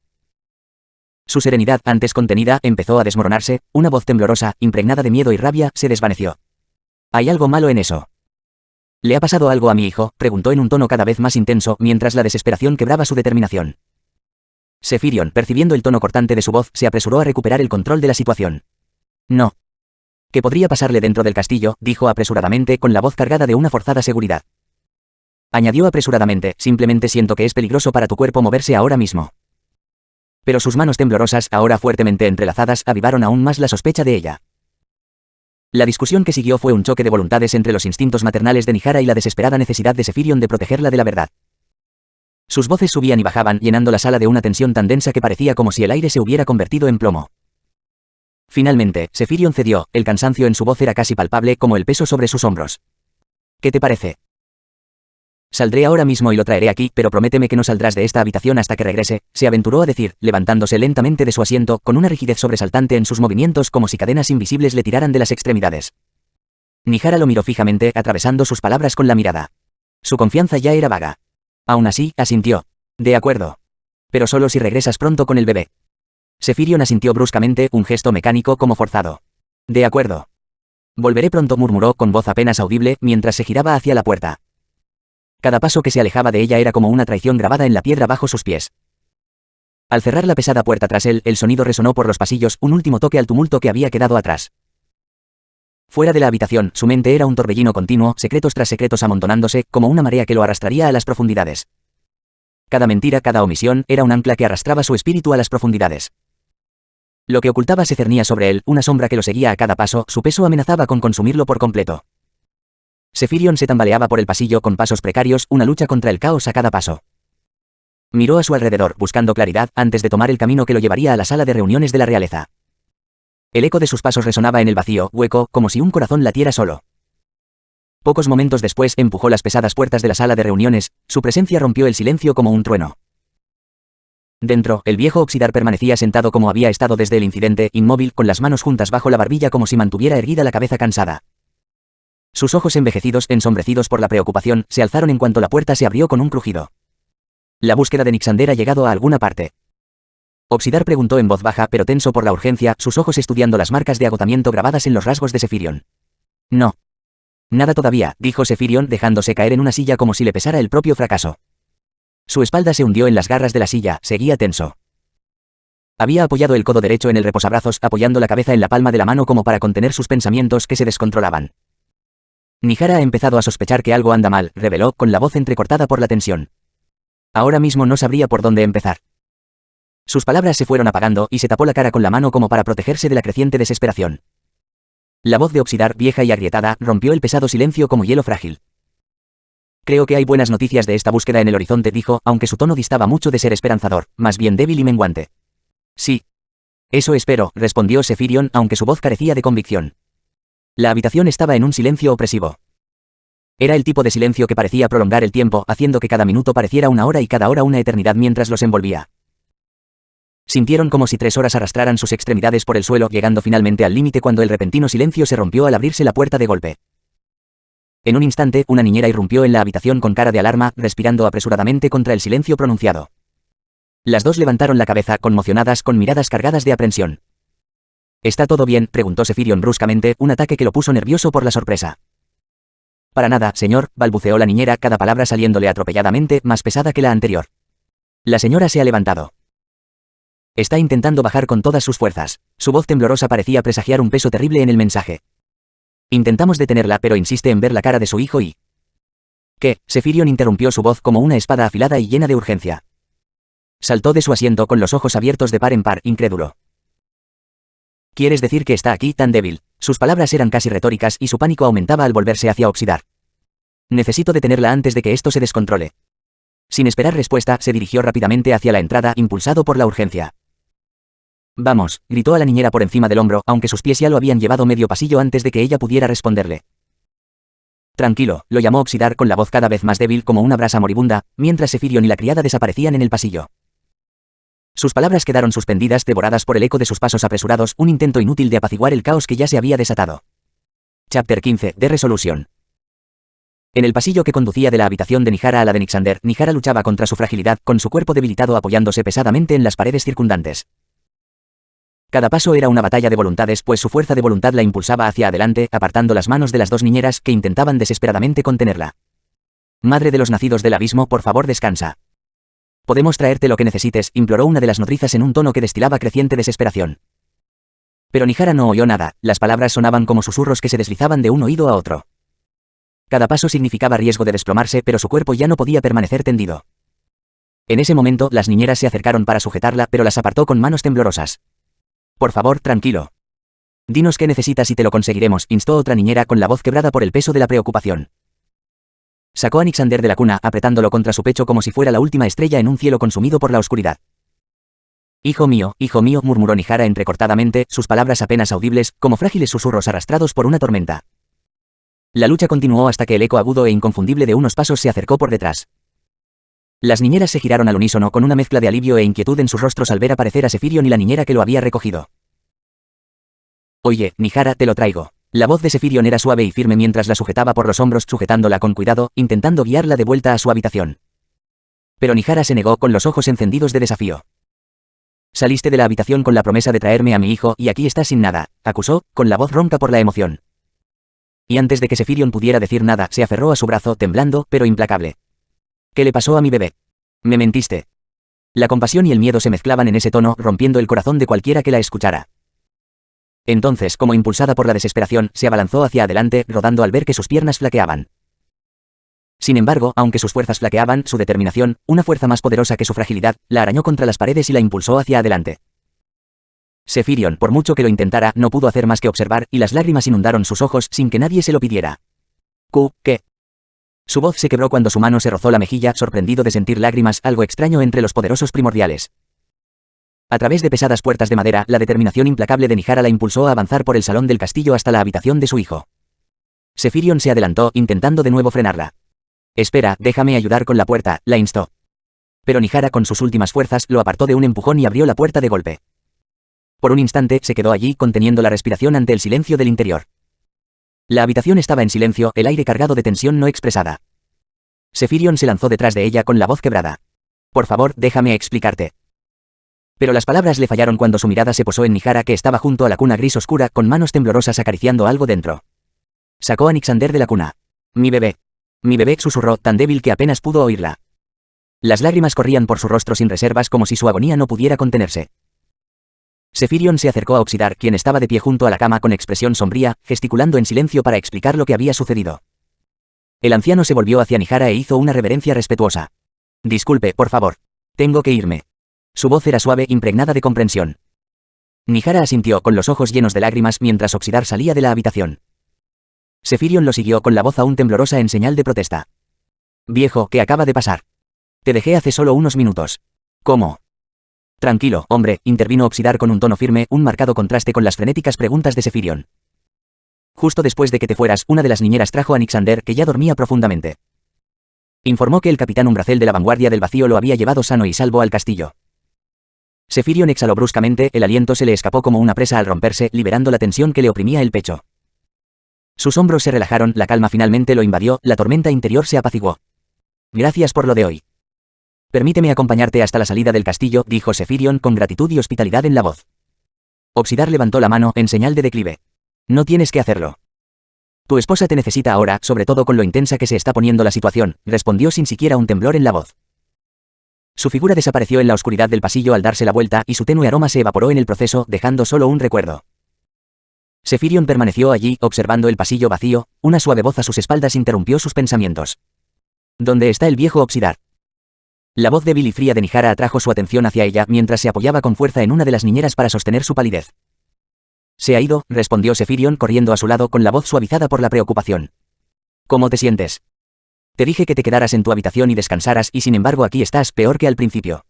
Su serenidad, antes contenida, empezó a desmoronarse, una voz temblorosa, impregnada de miedo y rabia, se desvaneció. ¿Hay algo malo en eso? ¿Le ha pasado algo a mi hijo?, preguntó en un tono cada vez más intenso, mientras la desesperación quebraba su determinación. Sephirion, percibiendo el tono cortante de su voz, se apresuró a recuperar el control de la situación. No. ¿Qué podría pasarle dentro del castillo?, dijo apresuradamente, con la voz cargada de una forzada seguridad. Añadió apresuradamente, simplemente siento que es peligroso para tu cuerpo moverse ahora mismo. Pero sus manos temblorosas, ahora fuertemente entrelazadas, avivaron aún más la sospecha de ella. La discusión que siguió fue un choque de voluntades entre los instintos maternales de Nihara y la desesperada necesidad de Sephirion de protegerla de la verdad. Sus voces subían y bajaban, llenando la sala de una tensión tan densa que parecía como si el aire se hubiera convertido en plomo. Finalmente, Sephirion cedió, el cansancio en su voz era casi palpable como el peso sobre sus hombros. ¿Qué te parece? Saldré ahora mismo y lo traeré aquí, pero prométeme que no saldrás de esta habitación hasta que regrese, se aventuró a decir, levantándose lentamente de su asiento, con una rigidez sobresaltante en sus movimientos como si cadenas invisibles le tiraran de las extremidades. Nihara lo miró fijamente, atravesando sus palabras con la mirada. Su confianza ya era vaga. Aún así, asintió. De acuerdo. Pero solo si regresas pronto con el bebé. Sephirion asintió bruscamente, un gesto mecánico como forzado. De acuerdo. Volveré pronto, murmuró con voz apenas audible, mientras se giraba hacia la puerta. Cada paso que se alejaba de ella era como una traición grabada en la piedra bajo sus pies. Al cerrar la pesada puerta tras él, el sonido resonó por los pasillos, un último toque al tumulto que había quedado atrás. Fuera de la habitación, su mente era un torbellino continuo, secretos tras secretos amontonándose, como una marea que lo arrastraría a las profundidades. Cada mentira, cada omisión, era un ancla que arrastraba su espíritu a las profundidades. Lo que ocultaba se cernía sobre él, una sombra que lo seguía a cada paso, su peso amenazaba con consumirlo por completo. Sephirion se tambaleaba por el pasillo con pasos precarios, una lucha contra el caos a cada paso. Miró a su alrededor, buscando claridad, antes de tomar el camino que lo llevaría a la sala de reuniones de la realeza. El eco de sus pasos resonaba en el vacío, hueco, como si un corazón latiera solo. Pocos momentos después empujó las pesadas puertas de la sala de reuniones, su presencia rompió el silencio como un trueno. Dentro, el viejo Oxidar permanecía sentado como había estado desde el incidente, inmóvil, con las manos juntas bajo la barbilla como si mantuviera erguida la cabeza cansada. Sus ojos envejecidos, ensombrecidos por la preocupación, se alzaron en cuanto la puerta se abrió con un crujido. La búsqueda de Nixander ha llegado a alguna parte. Oxidar preguntó en voz baja pero tenso por la urgencia, sus ojos estudiando las marcas de agotamiento grabadas en los rasgos de Sephirion. No. Nada todavía, dijo Sephirion dejándose caer en una silla como si le pesara el propio fracaso. Su espalda se hundió en las garras de la silla, seguía tenso. Había apoyado el codo derecho en el reposabrazos, apoyando la cabeza en la palma de la mano como para contener sus pensamientos que se descontrolaban. Nihara ha empezado a sospechar que algo anda mal, reveló, con la voz entrecortada por la tensión. Ahora mismo no sabría por dónde empezar. Sus palabras se fueron apagando y se tapó la cara con la mano como para protegerse de la creciente desesperación. La voz de Oxidar, vieja y agrietada, rompió el pesado silencio como hielo frágil. Creo que hay buenas noticias de esta búsqueda en el horizonte, dijo, aunque su tono distaba mucho de ser esperanzador, más bien débil y menguante. Sí. Eso espero, respondió Sephirion, aunque su voz carecía de convicción. La habitación estaba en un silencio opresivo. Era el tipo de silencio que parecía prolongar el tiempo, haciendo que cada minuto pareciera una hora y cada hora una eternidad mientras los envolvía. Sintieron como si 3 horas arrastraran sus extremidades por el suelo, llegando finalmente al límite cuando el repentino silencio se rompió al abrirse la puerta de golpe. En un instante, una niñera irrumpió en la habitación con cara de alarma, respirando apresuradamente contra el silencio pronunciado. Las dos levantaron la cabeza, conmocionadas, con miradas cargadas de aprensión. ¿Está todo bien?, preguntó Zephyrion bruscamente, un ataque que lo puso nervioso por la sorpresa. Para nada, señor, balbuceó la niñera, cada palabra saliéndole atropelladamente, más pesada que la anterior. La señora se ha levantado. Está intentando bajar con todas sus fuerzas. Su voz temblorosa parecía presagiar un peso terrible en el mensaje. Intentamos detenerla, pero insiste en ver la cara de su hijo y... ¿Qué? Zephyrion interrumpió su voz como una espada afilada y llena de urgencia. Saltó de su asiento con los ojos abiertos de par en par, incrédulo. ¿Quieres decir que está aquí tan débil? Sus palabras eran casi retóricas y su pánico aumentaba al volverse hacia Oxidar. Necesito detenerla antes de que esto se descontrole. Sin esperar respuesta, se dirigió rápidamente hacia la entrada, impulsado por la urgencia. Vamos, gritó a la niñera por encima del hombro, aunque sus pies ya lo habían llevado medio pasillo antes de que ella pudiera responderle. Tranquilo, lo llamó Oxidar con la voz cada vez más débil como una brasa moribunda, mientras Zephyrion y la criada desaparecían en el pasillo. Sus palabras quedaron suspendidas, devoradas por el eco de sus pasos apresurados, un intento inútil de apaciguar el caos que ya se había desatado. Chapter 15, de Resolución. En el pasillo que conducía de la habitación de Nihara a la de Nixander, Nihara luchaba contra su fragilidad, con su cuerpo debilitado apoyándose pesadamente en las paredes circundantes. Cada paso era una batalla de voluntades, pues su fuerza de voluntad la impulsaba hacia adelante, apartando las manos de las dos niñeras, que intentaban desesperadamente contenerla. Madre de los nacidos del abismo, por favor descansa. Podemos traerte lo que necesites, imploró una de las nodrizas en un tono que destilaba creciente desesperación. Pero Nihara no oyó nada, las palabras sonaban como susurros que se deslizaban de un oído a otro. Cada paso significaba riesgo de desplomarse, pero su cuerpo ya no podía permanecer tendido. En ese momento, las niñeras se acercaron para sujetarla, pero las apartó con manos temblorosas. Por favor, tranquilo. Dinos qué necesitas y te lo conseguiremos, instó otra niñera con la voz quebrada por el peso de la preocupación. Sacó a Nixander de la cuna, apretándolo contra su pecho como si fuera la última estrella en un cielo consumido por la oscuridad. Hijo mío, murmuró Nihara entrecortadamente, sus palabras apenas audibles, como frágiles susurros arrastrados por una tormenta. La lucha continuó hasta que el eco agudo e inconfundible de unos pasos se acercó por detrás. Las niñeras se giraron al unísono con una mezcla de alivio e inquietud en sus rostros al ver aparecer a Zephyrion y la niñera que lo había recogido. Oye, Nihara, te lo traigo. La voz de Zephyrion era suave y firme mientras la sujetaba por los hombros, sujetándola con cuidado, intentando guiarla de vuelta a su habitación. Pero Nihara se negó con los ojos encendidos de desafío. Saliste de la habitación con la promesa de traerme a mi hijo y aquí estás sin nada, acusó, con la voz ronca por la emoción. Y antes de que Zephyrion pudiera decir nada, se aferró a su brazo, temblando, pero implacable. ¿Qué le pasó a mi bebé? Me mentiste. La compasión y el miedo se mezclaban en ese tono, rompiendo el corazón de cualquiera que la escuchara. Entonces, como impulsada por la desesperación, se abalanzó hacia adelante, rodando al ver que sus piernas flaqueaban. Sin embargo, aunque sus fuerzas flaqueaban, su determinación, una fuerza más poderosa que su fragilidad, la arañó contra las paredes y la impulsó hacia adelante. Zephyrion, por mucho que lo intentara, no pudo hacer más que observar, y las lágrimas inundaron sus ojos sin que nadie se lo pidiera. ¿Qué? Su voz se quebró cuando su mano se rozó la mejilla, sorprendido de sentir lágrimas, algo extraño entre los poderosos primordiales. A través de pesadas puertas de madera, la determinación implacable de Nihara la impulsó a avanzar por el salón del castillo hasta la habitación de su hijo. Zephyrion se adelantó, intentando de nuevo frenarla. Espera, déjame ayudar con la puerta, la instó. Pero Nihara con sus últimas fuerzas lo apartó de un empujón y abrió la puerta de golpe. Por un instante, se quedó allí, conteniendo la respiración ante el silencio del interior. La habitación estaba en silencio, el aire cargado de tensión no expresada. Zephyrion se lanzó detrás de ella con la voz quebrada. Por favor, déjame explicarte. Pero las palabras le fallaron cuando su mirada se posó en Nihara, que estaba junto a la cuna gris oscura, con manos temblorosas acariciando algo dentro. Sacó a Nixander de la cuna. Mi bebé, susurró, tan débil que apenas pudo oírla. Las lágrimas corrían por su rostro sin reservas, como si su agonía no pudiera contenerse. Zephyrion se acercó a Oxidar, quien estaba de pie junto a la cama con expresión sombría, gesticulando en silencio para explicar lo que había sucedido. El anciano se volvió hacia Nihara e hizo una reverencia respetuosa. Disculpe, por favor. Tengo que irme. Su voz era suave, impregnada de comprensión. Nihara asintió con los ojos llenos de lágrimas mientras Oxidar salía de la habitación. Zephyrion lo siguió con la voz aún temblorosa en señal de protesta. Viejo, ¿qué acaba de pasar? Te dejé hace solo unos minutos. ¿Cómo? Tranquilo, hombre, intervino Oxidar con un tono firme, un marcado contraste con las frenéticas preguntas de Zephyrion. Justo después de que te fueras, una de las niñeras trajo a Nixander, que ya dormía profundamente. Informó que el capitán Umbracel de la vanguardia del vacío lo había llevado sano y salvo al castillo. Sephirion exhaló bruscamente, el aliento se le escapó como una presa al romperse, liberando la tensión que le oprimía el pecho. Sus hombros se relajaron, la calma finalmente lo invadió, la tormenta interior se apaciguó. Gracias por lo de hoy. Permíteme acompañarte hasta la salida del castillo, dijo Sephirion con gratitud y hospitalidad en la voz. Oxidar levantó la mano en señal de declive. No tienes que hacerlo. Tu esposa te necesita ahora, sobre todo con lo intensa que se está poniendo la situación, respondió sin siquiera un temblor en la voz. Su figura desapareció en la oscuridad del pasillo al darse la vuelta y su tenue aroma se evaporó en el proceso, dejando solo un recuerdo. Sephirion permaneció allí, observando el pasillo vacío, una suave voz a sus espaldas interrumpió sus pensamientos. ¿Dónde está el viejo Oxidar? La voz débil y fría de Nihara atrajo su atención hacia ella mientras se apoyaba con fuerza en una de las niñeras para sostener su palidez. Se ha ido, respondió Sephirion corriendo a su lado con la voz suavizada por la preocupación. ¿Cómo te sientes? Te dije que te quedaras en tu habitación y descansaras y sin embargo aquí estás peor que al principio.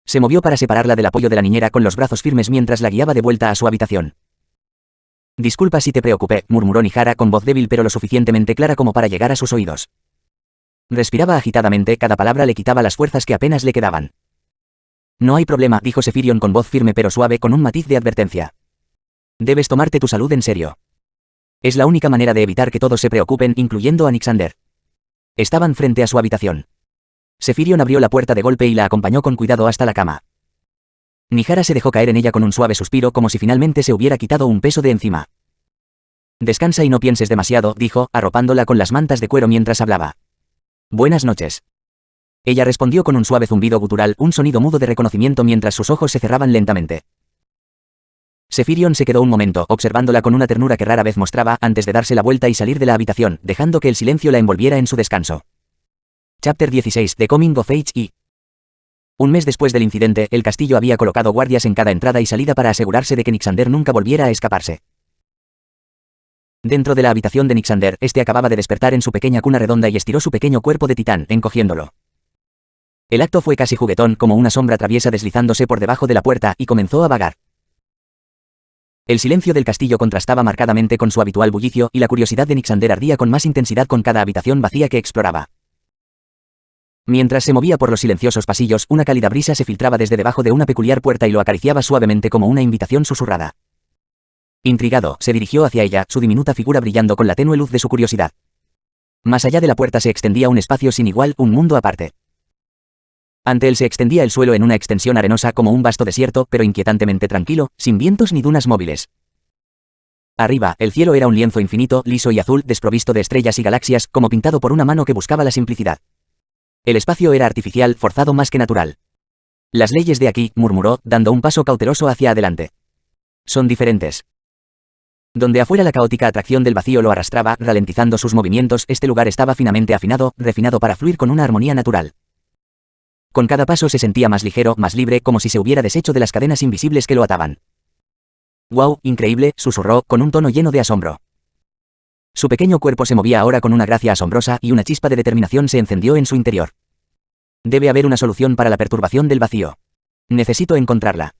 Se movió para separarla del apoyo de la niñera con los brazos firmes mientras la guiaba de vuelta a su habitación. Disculpa si te preocupé, murmuró Nihara con voz débil pero lo suficientemente clara como para llegar a sus oídos. Respiraba agitadamente, cada palabra le quitaba las fuerzas que apenas le quedaban. No hay problema, dijo Sephirion con voz firme pero suave con un matiz de advertencia. Debes tomarte tu salud en serio. Es la única manera de evitar que todos se preocupen, incluyendo a Nixander. Estaban frente a su habitación. Sephirion abrió la puerta de golpe y la acompañó con cuidado hasta la cama. Nihara se dejó caer en ella con un suave suspiro como si finalmente se hubiera quitado un peso de encima. Descansa y no pienses demasiado, dijo, arropándola con las mantas de cuero mientras hablaba. Buenas noches. Ella respondió con un suave zumbido gutural, un sonido mudo de reconocimiento mientras sus ojos se cerraban lentamente. Sephirion se quedó un momento, observándola con una ternura que rara vez mostraba, antes de darse la vuelta y salir de la habitación, dejando que el silencio la envolviera en su descanso. Chapter 16, The Coming of Age y... Un mes después del incidente, el castillo había colocado guardias en cada entrada y salida para asegurarse de que Nixander nunca volviera a escaparse. Dentro de la habitación de Nixander, este acababa de despertar en su pequeña cuna redonda y estiró su pequeño cuerpo de titán, encogiéndolo. El acto fue casi juguetón, como una sombra traviesa deslizándose por debajo de la puerta, y comenzó a vagar. El silencio del castillo contrastaba marcadamente con su habitual bullicio, y la curiosidad de Nixander ardía con más intensidad con cada habitación vacía que exploraba. Mientras se movía por los silenciosos pasillos, una cálida brisa se filtraba desde debajo de una peculiar puerta y lo acariciaba suavemente como una invitación susurrada. Intrigado, se dirigió hacia ella, su diminuta figura brillando con la tenue luz de su curiosidad. Más allá de la puerta se extendía un espacio sin igual, un mundo aparte. Ante él se extendía el suelo en una extensión arenosa como un vasto desierto, pero inquietantemente tranquilo, sin vientos ni dunas móviles. Arriba, el cielo era un lienzo infinito, liso y azul, desprovisto de estrellas y galaxias, como pintado por una mano que buscaba la simplicidad. El espacio era artificial, forzado más que natural. Las leyes de aquí, murmuró, dando un paso cauteloso hacia adelante. Son diferentes. Donde afuera la caótica atracción del vacío lo arrastraba, ralentizando sus movimientos, este lugar estaba finamente afinado, refinado para fluir con una armonía natural. Con cada paso se sentía más ligero, más libre, como si se hubiera deshecho de las cadenas invisibles que lo ataban. «¡Guau, increíble!», susurró, con un tono lleno de asombro. Su pequeño cuerpo se movía ahora con una gracia asombrosa y una chispa de determinación se encendió en su interior. Debe haber una solución para la perturbación del vacío. Necesito encontrarla.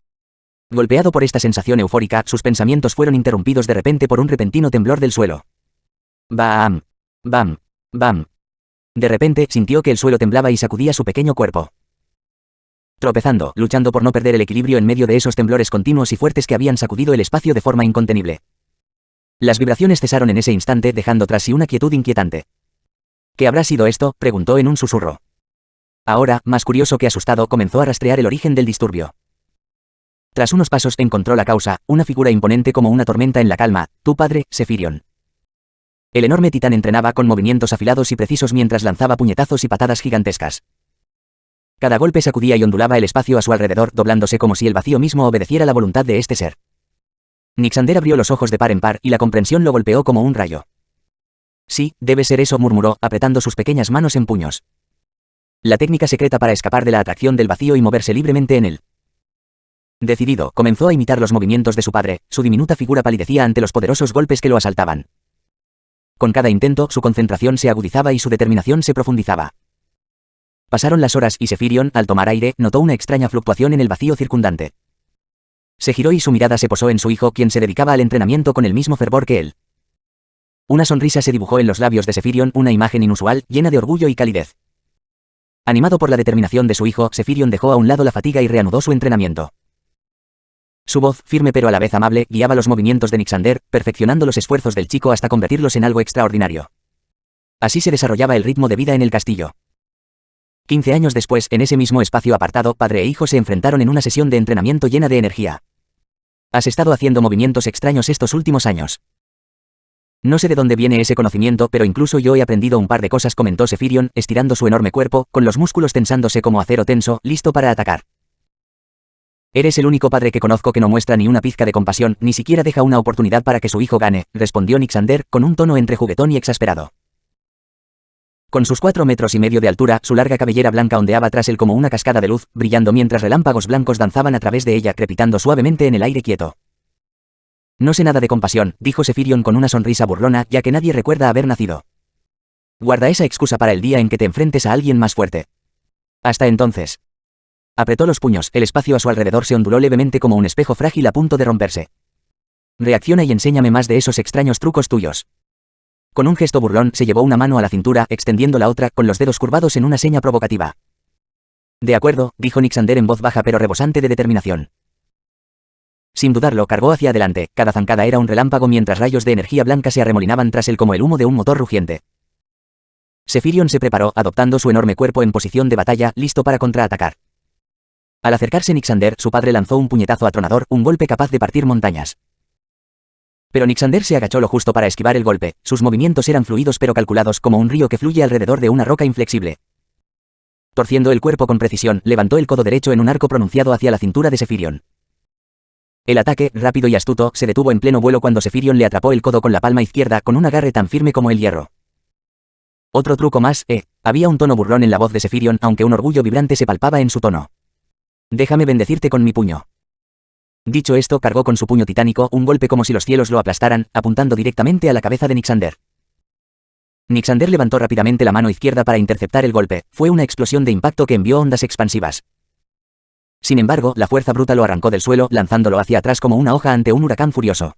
Golpeado por esta sensación eufórica, sus pensamientos fueron interrumpidos de repente por un repentino temblor del suelo. ¡Bam! ¡Bam! ¡Bam! De repente, sintió que el suelo temblaba y sacudía su pequeño cuerpo. Tropezando, luchando por no perder el equilibrio en medio de esos temblores continuos y fuertes que habían sacudido el espacio de forma incontenible. Las vibraciones cesaron en ese instante, dejando tras sí una quietud inquietante. ¿Qué habrá sido esto?, preguntó en un susurro. Ahora, más curioso que asustado, comenzó a rastrear el origen del disturbio. Tras unos pasos encontró la causa, una figura imponente como una tormenta en la calma, tu padre, Sephirion. El enorme titán entrenaba con movimientos afilados y precisos mientras lanzaba puñetazos y patadas gigantescas. Cada golpe sacudía y ondulaba el espacio a su alrededor, doblándose como si el vacío mismo obedeciera la voluntad de este ser. Nixander abrió los ojos de par en par y la comprensión lo golpeó como un rayo. Sí, debe ser eso, murmuró, apretando sus pequeñas manos en puños. La técnica secreta para escapar de la atracción del vacío y moverse libremente en él. Decidido, comenzó a imitar los movimientos de su padre, su diminuta figura palidecía ante los poderosos golpes que lo asaltaban. Con cada intento, su concentración se agudizaba y su determinación se profundizaba. Pasaron las horas y Sephirion, al tomar aire, notó una extraña fluctuación en el vacío circundante. Se giró y su mirada se posó en su hijo, quien se dedicaba al entrenamiento con el mismo fervor que él. Una sonrisa se dibujó en los labios de Zephyrion, una imagen inusual, llena de orgullo y calidez. Animado por la determinación de su hijo, Zephyrion dejó a un lado la fatiga y reanudó su entrenamiento. Su voz, firme pero a la vez amable, guiaba los movimientos de Nyxander, perfeccionando los esfuerzos del chico hasta convertirlos en algo extraordinario. Así se desarrollaba el ritmo de vida en el castillo. 15 años después, en ese mismo espacio apartado, padre e hijo se enfrentaron en una sesión de entrenamiento llena de energía. Has estado haciendo movimientos extraños estos últimos años. No sé de dónde viene ese conocimiento, pero incluso yo he aprendido un par de cosas, comentó Zephyrion, estirando su enorme cuerpo, con los músculos tensándose como acero tenso, listo para atacar. Eres el único padre que conozco que no muestra ni una pizca de compasión, ni siquiera deja una oportunidad para que su hijo gane, respondió Nyxander, con un tono entre juguetón y exasperado. Con sus 4,5 metros de altura, su larga cabellera blanca ondeaba tras él como una cascada de luz, brillando mientras relámpagos blancos danzaban a través de ella, crepitando suavemente en el aire quieto. No sé nada de compasión, dijo Zephyrion con una sonrisa burlona, ya que nadie recuerda haber nacido. Guarda esa excusa para el día en que te enfrentes a alguien más fuerte. Hasta entonces. Apretó los puños, el espacio a su alrededor se onduló levemente como un espejo frágil a punto de romperse. Reacciona y enséñame más de esos extraños trucos tuyos. Con un gesto burlón, se llevó una mano a la cintura, extendiendo la otra, con los dedos curvados en una seña provocativa. De acuerdo, dijo Nyxander en voz baja pero rebosante de determinación. Sin dudarlo, cargó hacia adelante, cada zancada era un relámpago mientras rayos de energía blanca se arremolinaban tras él como el humo de un motor rugiente. Zephyrion se preparó, adoptando su enorme cuerpo en posición de batalla, listo para contraatacar. Al acercarse Nyxander, su padre lanzó un puñetazo atronador, un golpe capaz de partir montañas. Pero Nyxander se agachó lo justo para esquivar el golpe, sus movimientos eran fluidos pero calculados como un río que fluye alrededor de una roca inflexible. Torciendo el cuerpo con precisión, levantó el codo derecho en un arco pronunciado hacia la cintura de Zephyrion. El ataque, rápido y astuto, se detuvo en pleno vuelo cuando Zephyrion le atrapó el codo con la palma izquierda con un agarre tan firme como el hierro. Otro truco más, había un tono burlón en la voz de Zephyrion, aunque un orgullo vibrante se palpaba en su tono. Déjame bendecirte con mi puño. Dicho esto, cargó con su puño titánico, un golpe como si los cielos lo aplastaran, apuntando directamente a la cabeza de Nyxander. Nyxander levantó rápidamente la mano izquierda para interceptar el golpe, fue una explosión de impacto que envió ondas expansivas. Sin embargo, la fuerza bruta lo arrancó del suelo, lanzándolo hacia atrás como una hoja ante un huracán furioso.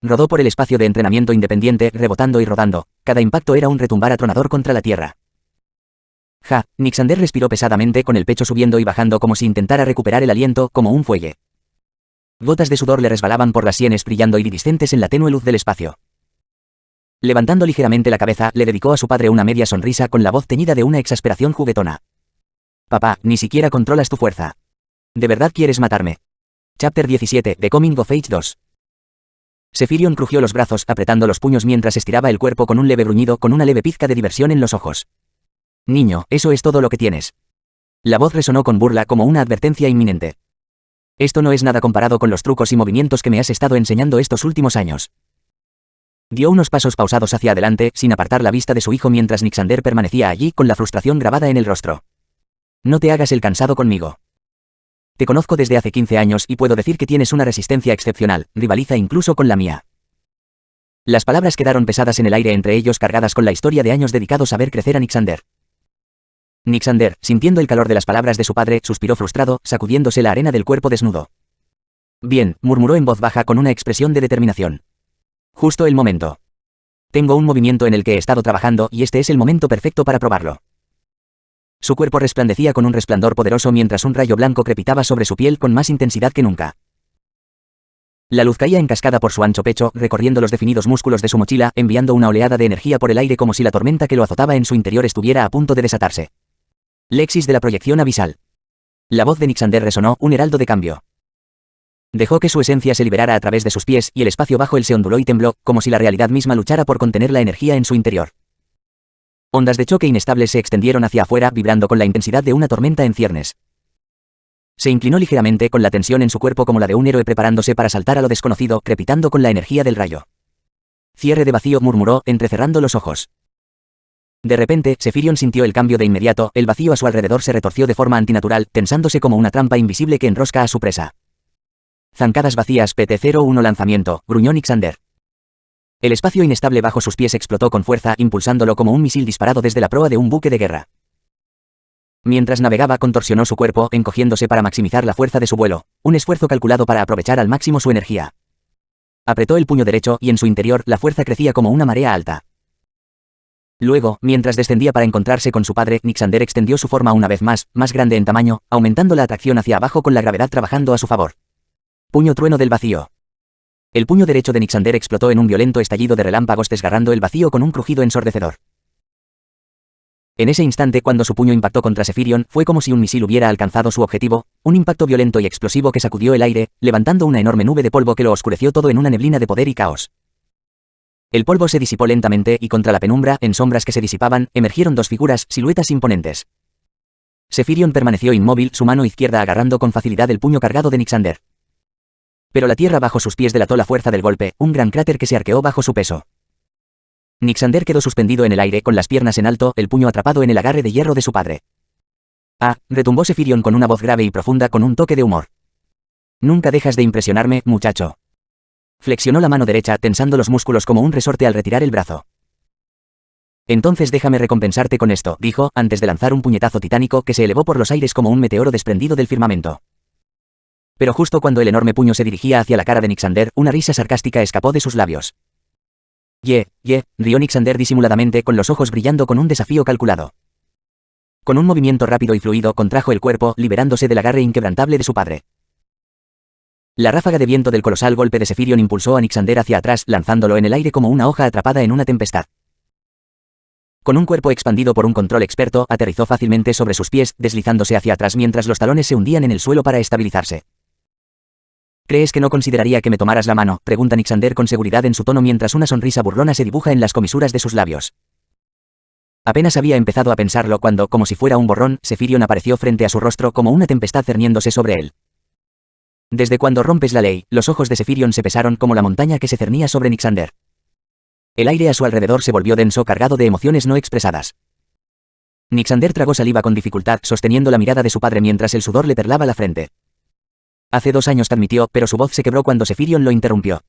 Rodó por el espacio de entrenamiento independiente, rebotando y rodando, cada impacto era un retumbar atronador contra la tierra. Nyxander respiró pesadamente con el pecho subiendo y bajando como si intentara recuperar el aliento, como un fuelle. Gotas de sudor le resbalaban por las sienes brillando iridiscentes en la tenue luz del espacio. Levantando ligeramente la cabeza, le dedicó a su padre una media sonrisa con la voz teñida de una exasperación juguetona. Papá, ni siquiera controlas tu fuerza. ¿De verdad quieres matarme? Chapter 17, The Coming of Age 2. Zephyrion crujió los brazos, apretando los puños mientras estiraba el cuerpo con un leve gruñido, con una leve pizca de diversión en los ojos. Niño, eso es todo lo que tienes. La voz resonó con burla como una advertencia inminente. Esto no es nada comparado con los trucos y movimientos que me has estado enseñando estos últimos años. Dio unos pasos pausados hacia adelante, sin apartar la vista de su hijo mientras Nyxander permanecía allí con la frustración grabada en el rostro. No te hagas el cansado conmigo. Te conozco desde hace 15 años y puedo decir que tienes una resistencia excepcional, rivaliza incluso con la mía. Las palabras quedaron pesadas en el aire entre ellos, cargadas con la historia de años dedicados a ver crecer a Nyxander. Nyxander, sintiendo el calor de las palabras de su padre, suspiró frustrado, sacudiéndose la arena del cuerpo desnudo. Bien, murmuró en voz baja con una expresión de determinación. Justo el momento. Tengo un movimiento en el que he estado trabajando y este es el momento perfecto para probarlo. Su cuerpo resplandecía con un resplandor poderoso mientras un rayo blanco crepitaba sobre su piel con más intensidad que nunca. La luz caía en cascada por su ancho pecho, recorriendo los definidos músculos de su mochila, enviando una oleada de energía por el aire como si la tormenta que lo azotaba en su interior estuviera a punto de desatarse. Lexis de la proyección abisal. La voz de Nyxander resonó, un heraldo de cambio. Dejó que su esencia se liberara a través de sus pies y el espacio bajo él se onduló y tembló, como si la realidad misma luchara por contener la energía en su interior. Ondas de choque inestables se extendieron hacia afuera, vibrando con la intensidad de una tormenta en ciernes. Se inclinó ligeramente con la tensión en su cuerpo como la de un héroe preparándose para saltar a lo desconocido, crepitando con la energía del rayo. Cierre de vacío, murmuró, entrecerrando los ojos. De repente, Zephyrion sintió el cambio de inmediato, el vacío a su alrededor se retorció de forma antinatural, tensándose como una trampa invisible que enrosca a su presa. Zancadas vacías, PT-01 lanzamiento, gruñó Nyxander. El espacio inestable bajo sus pies explotó con fuerza, impulsándolo como un misil disparado desde la proa de un buque de guerra. Mientras navegaba, contorsionó su cuerpo, encogiéndose para maximizar la fuerza de su vuelo, un esfuerzo calculado para aprovechar al máximo su energía. Apretó el puño derecho y en su interior la fuerza crecía como una marea alta. Luego, mientras descendía para encontrarse con su padre, Nixander extendió su forma una vez más grande en tamaño, aumentando la atracción hacia abajo con la gravedad trabajando a su favor. Puño trueno del vacío. El puño derecho de Nixander explotó en un violento estallido de relámpagos desgarrando el vacío con un crujido ensordecedor. En ese instante cuando su puño impactó contra Sephirion, fue como si un misil hubiera alcanzado su objetivo, un impacto violento y explosivo que sacudió el aire, levantando una enorme nube de polvo que lo oscureció todo en una neblina de poder y caos. El polvo se disipó lentamente y contra la penumbra, en sombras que se disipaban, emergieron dos figuras, siluetas imponentes. Sephirion permaneció inmóvil, su mano izquierda agarrando con facilidad el puño cargado de Nixander. Pero la tierra bajo sus pies delató la fuerza del golpe, un gran cráter que se arqueó bajo su peso. Nixander quedó suspendido en el aire con las piernas en alto, el puño atrapado en el agarre de hierro de su padre. «Ah», retumbó Sephirion con una voz grave y profunda con un toque de humor. «Nunca dejas de impresionarme, muchacho». Flexionó la mano derecha tensando los músculos como un resorte al retirar el brazo. «Entonces déjame recompensarte con esto», dijo, antes de lanzar un puñetazo titánico que se elevó por los aires como un meteoro desprendido del firmamento. Pero justo cuando el enorme puño se dirigía hacia la cara de Nixander, una risa sarcástica escapó de sus labios. Rió Nixander disimuladamente con los ojos brillando con un desafío calculado. Con un movimiento rápido y fluido contrajo el cuerpo, liberándose del agarre inquebrantable de su padre. La ráfaga de viento del colosal golpe de Sephirion impulsó a Nixander hacia atrás, lanzándolo en el aire como una hoja atrapada en una tempestad. Con un cuerpo expandido por un control experto, aterrizó fácilmente sobre sus pies, deslizándose hacia atrás mientras los talones se hundían en el suelo para estabilizarse. «¿Crees que no consideraría que me tomaras la mano?», pregunta Nixander con seguridad en su tono mientras una sonrisa burlona se dibuja en las comisuras de sus labios. Apenas había empezado a pensarlo cuando, como si fuera un borrón, Sephirion apareció frente a su rostro como una tempestad cerniéndose sobre él. Desde cuando rompes la ley, los ojos de Sephirion se pesaron como la montaña que se cernía sobre Nixander. El aire a su alrededor se volvió denso, cargado de emociones no expresadas. Nixander tragó saliva con dificultad, sosteniendo la mirada de su padre mientras el sudor le perlaba la frente. «Hace 2 años», admitió, pero su voz se quebró cuando Sephirion lo interrumpió.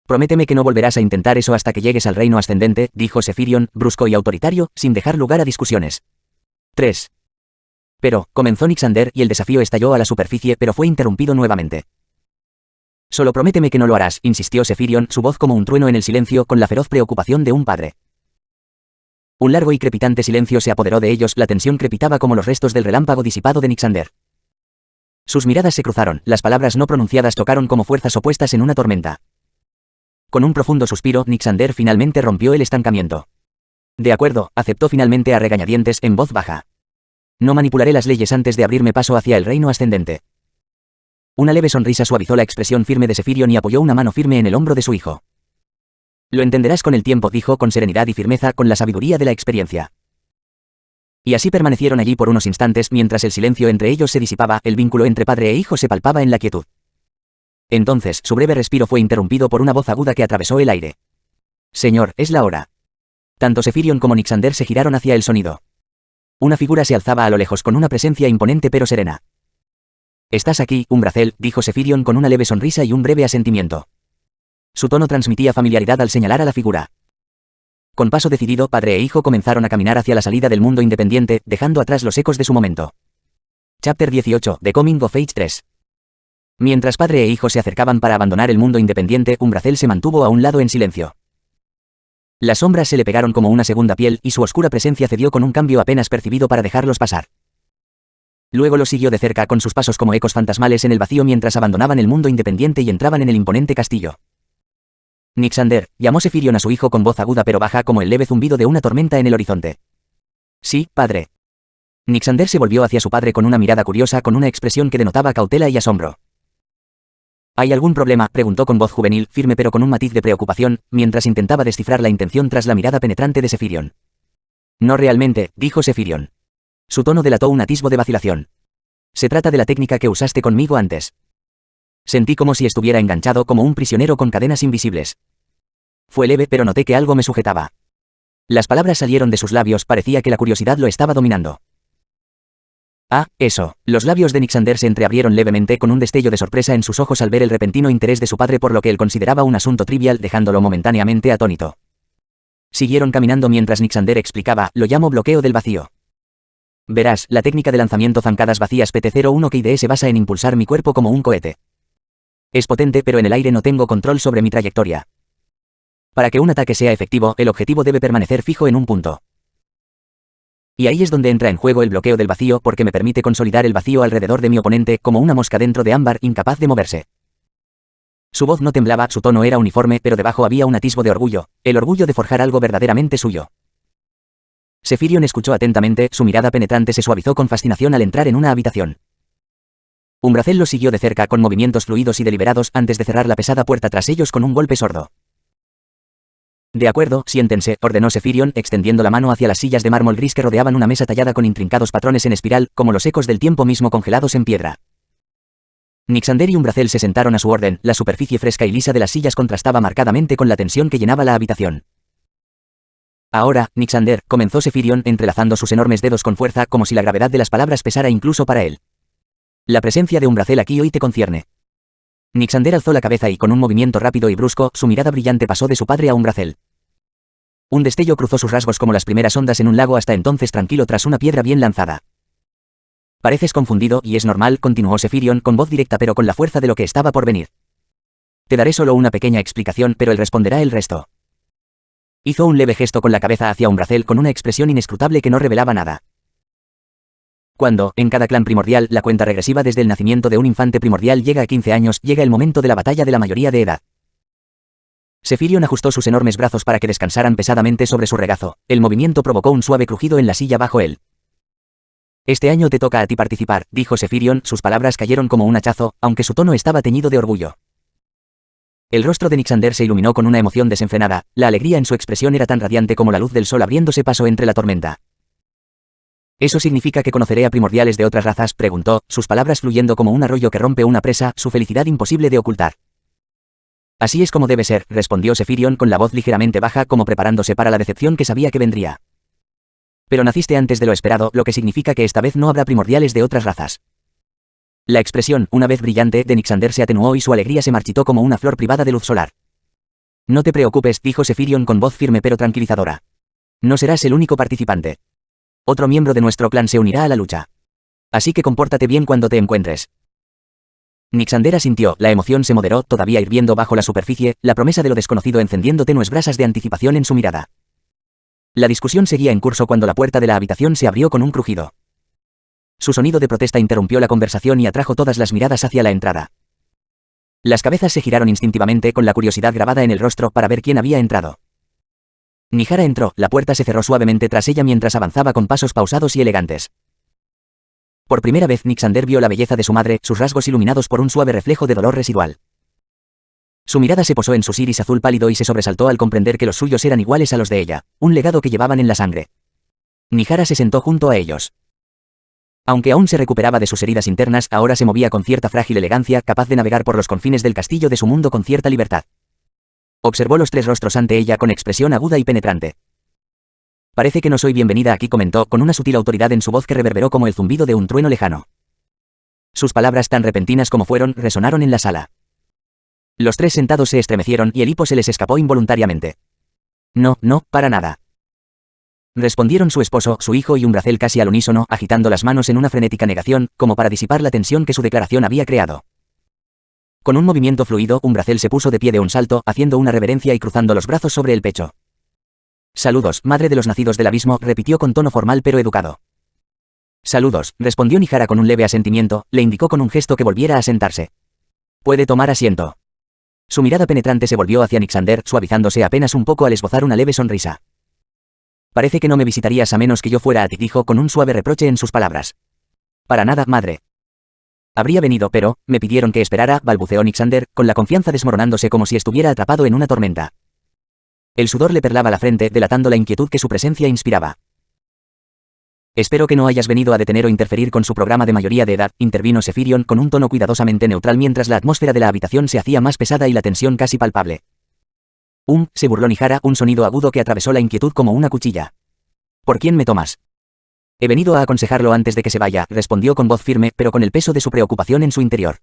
«Prométeme que no volverás a intentar eso hasta que llegues al reino ascendente», dijo Sephirion, brusco y autoritario, sin dejar lugar a discusiones. 3. «Pero», comenzó Nixander y el desafío estalló a la superficie pero fue interrumpido nuevamente. «Solo prométeme que no lo harás», insistió Sephirion, su voz como un trueno en el silencio con la feroz preocupación de un padre. Un largo y crepitante silencio se apoderó de ellos, la tensión crepitaba como los restos del relámpago disipado de Nixander. Sus miradas se cruzaron, las palabras no pronunciadas tocaron como fuerzas opuestas en una tormenta. Con un profundo suspiro, Nixander finalmente rompió el estancamiento. «De acuerdo», aceptó finalmente a regañadientes en voz baja. «No manipularé las leyes antes de abrirme paso hacia el reino ascendente». Una leve sonrisa suavizó la expresión firme de Sephirion y apoyó una mano firme en el hombro de su hijo. «Lo entenderás con el tiempo», dijo con serenidad y firmeza, con la sabiduría de la experiencia. Y así permanecieron allí por unos instantes mientras el silencio entre ellos se disipaba, el vínculo entre padre e hijo se palpaba en la quietud. Entonces, su breve respiro fue interrumpido por una voz aguda que atravesó el aire. «Señor, es la hora». Tanto Sephirion como Nixander se giraron hacia el sonido. Una figura se alzaba a lo lejos con una presencia imponente pero serena. «Estás aquí, Umbrazel», dijo Sephirion con una leve sonrisa y un breve asentimiento. Su tono transmitía familiaridad al señalar a la figura. Con paso decidido, padre e hijo comenzaron a caminar hacia la salida del mundo independiente, dejando atrás los ecos de su momento. Chapter 18, The Coming of Age 3. Mientras padre e hijo se acercaban para abandonar el mundo independiente, Umbrazel se mantuvo a un lado en silencio. Las sombras se le pegaron como una segunda piel y su oscura presencia cedió con un cambio apenas percibido para dejarlos pasar. Luego los siguió de cerca con sus pasos como ecos fantasmales en el vacío mientras abandonaban el mundo independiente y entraban en el imponente castillo. «Nixander», llamó Sephirion a su hijo con voz aguda pero baja como el leve zumbido de una tormenta en el horizonte. «Sí, padre». Nixander se volvió hacia su padre con una mirada curiosa con una expresión que denotaba cautela y asombro. «¿Hay algún problema?», preguntó con voz juvenil, firme pero con un matiz de preocupación, mientras intentaba descifrar la intención tras la mirada penetrante de Sephirion. «No realmente», dijo Sephirion. Su tono delató un atisbo de vacilación. «Se trata de la técnica que usaste conmigo antes». Sentí como si estuviera enganchado como un prisionero con cadenas invisibles. Fue leve pero noté que algo me sujetaba. Las palabras salieron de sus labios, parecía que la curiosidad lo estaba dominando. «Ah, eso». Los labios de Nixander se entreabrieron levemente con un destello de sorpresa en sus ojos al ver el repentino interés de su padre por lo que él consideraba un asunto trivial, dejándolo momentáneamente atónito. Siguieron caminando mientras Nixander explicaba, «Lo llamo bloqueo del vacío. Verás, la técnica de lanzamiento zancadas vacías PT-01 KID se basa en impulsar mi cuerpo como un cohete. Es potente, pero en el aire no tengo control sobre mi trayectoria. Para que un ataque sea efectivo, el objetivo debe permanecer fijo en un punto. Y ahí es donde entra en juego el bloqueo del vacío, porque me permite consolidar el vacío alrededor de mi oponente, como una mosca dentro de ámbar, incapaz de moverse. Su voz no temblaba, su tono era uniforme, pero debajo había un atisbo de orgullo, el orgullo de forjar algo verdaderamente suyo. Zephyrion escuchó atentamente, su mirada penetrante se suavizó con fascinación al entrar en una habitación. Umbrazel los siguió de cerca con movimientos fluidos y deliberados antes de cerrar la pesada puerta tras ellos con un golpe sordo. De acuerdo, siéntense, ordenó Zephyrion, extendiendo la mano hacia las sillas de mármol gris que rodeaban una mesa tallada con intrincados patrones en espiral, como los ecos del tiempo mismo congelados en piedra. Nixander y Umbrazel se sentaron a su orden, la superficie fresca y lisa de las sillas contrastaba marcadamente con la tensión que llenaba la habitación. Ahora, Nixander, comenzó Zephyrion entrelazando sus enormes dedos con fuerza como si la gravedad de las palabras pesara incluso para él. La presencia de Umbrazel aquí hoy te concierne. Nixander alzó la cabeza y con un movimiento rápido y brusco, su mirada brillante pasó de su padre a Umbrazel. Un destello cruzó sus rasgos como las primeras ondas en un lago hasta entonces tranquilo tras una piedra bien lanzada. Pareces confundido, y es normal, continuó Zephyrion con voz directa pero con la fuerza de lo que estaba por venir. Te daré solo una pequeña explicación, pero él responderá el resto. Hizo un leve gesto con la cabeza hacia Umbrazel con una expresión inescrutable que no revelaba nada. Cuando, en cada clan primordial, la cuenta regresiva desde el nacimiento de un infante primordial llega a 15 años, llega el momento de la batalla de la mayoría de edad. Zephyrion ajustó sus enormes brazos para que descansaran pesadamente sobre su regazo. El movimiento provocó un suave crujido en la silla bajo él. Este año te toca a ti participar, dijo Zephyrion, sus palabras cayeron como un hachazo, aunque su tono estaba teñido de orgullo. El rostro de Nixander se iluminó con una emoción desenfrenada, la alegría en su expresión era tan radiante como la luz del sol abriéndose paso entre la tormenta. ¿Eso significa que conoceré a primordiales de otras razas?, preguntó, sus palabras fluyendo como un arroyo que rompe una presa, su felicidad imposible de ocultar. Así es como debe ser, respondió Zephyrion con la voz ligeramente baja como preparándose para la decepción que sabía que vendría. Pero naciste antes de lo esperado, lo que significa que esta vez no habrá primordiales de otras razas. La expresión, una vez brillante, de Nixander se atenuó y su alegría se marchitó como una flor privada de luz solar. No te preocupes, dijo Zephyrion con voz firme pero tranquilizadora. No serás el único participante. Otro miembro de nuestro clan se unirá a la lucha. Así que compórtate bien cuando te encuentres. Nixander asintió, la emoción se moderó, todavía hirviendo bajo la superficie, la promesa de lo desconocido encendiendo tenues brasas de anticipación en su mirada. La discusión seguía en curso cuando la puerta de la habitación se abrió con un crujido. Su sonido de protesta interrumpió la conversación y atrajo todas las miradas hacia la entrada. Las cabezas se giraron instintivamente con la curiosidad grabada en el rostro para ver quién había entrado. Nihara entró, la puerta se cerró suavemente tras ella mientras avanzaba con pasos pausados y elegantes. Por primera vez Nixander vio la belleza de su madre, sus rasgos iluminados por un suave reflejo de dolor residual. Su mirada se posó en su iris azul pálido y se sobresaltó al comprender que los suyos eran iguales a los de ella, un legado que llevaban en la sangre. Nihara se sentó junto a ellos. Aunque aún se recuperaba de sus heridas internas, ahora se movía con cierta frágil elegancia, capaz de navegar por los confines del castillo de su mundo con cierta libertad. Observó los tres rostros ante ella con expresión aguda y penetrante. Parece que no soy bienvenida aquí, comentó, con una sutil autoridad en su voz que reverberó como el zumbido de un trueno lejano. Sus palabras, tan repentinas como fueron, resonaron en la sala. Los tres sentados se estremecieron y el hipo se les escapó involuntariamente. No, para nada. Respondieron su esposo, su hijo y Umbrazel casi al unísono, agitando las manos en una frenética negación, como para disipar la tensión que su declaración había creado. Con un movimiento fluido, Umbrazel se puso de pie de un salto, haciendo una reverencia y cruzando los brazos sobre el pecho. Saludos, madre de los nacidos del abismo, repitió con tono formal pero educado. Saludos, respondió Nihara con un leve asentimiento, le indicó con un gesto que volviera a sentarse. Puede tomar asiento. Su mirada penetrante se volvió hacia Nixander, suavizándose apenas un poco al esbozar una leve sonrisa. Parece que no me visitarías a menos que yo fuera a ti, dijo con un suave reproche en sus palabras. Para nada, madre. Habría venido, pero me pidieron que esperara, balbuceó Nixander, con la confianza desmoronándose como si estuviera atrapado en una tormenta. El sudor le perlaba la frente, delatando la inquietud que su presencia inspiraba. Espero que no hayas venido a detener o interferir con su programa de mayoría de edad, intervino Zephyrion con un tono cuidadosamente neutral mientras la atmósfera de la habitación se hacía más pesada y la tensión casi palpable. Se burló Nihara, un sonido agudo que atravesó la inquietud como una cuchilla. ¿Por quién me tomas? He venido a aconsejarlo antes de que se vaya, respondió con voz firme, pero con el peso de su preocupación en su interior.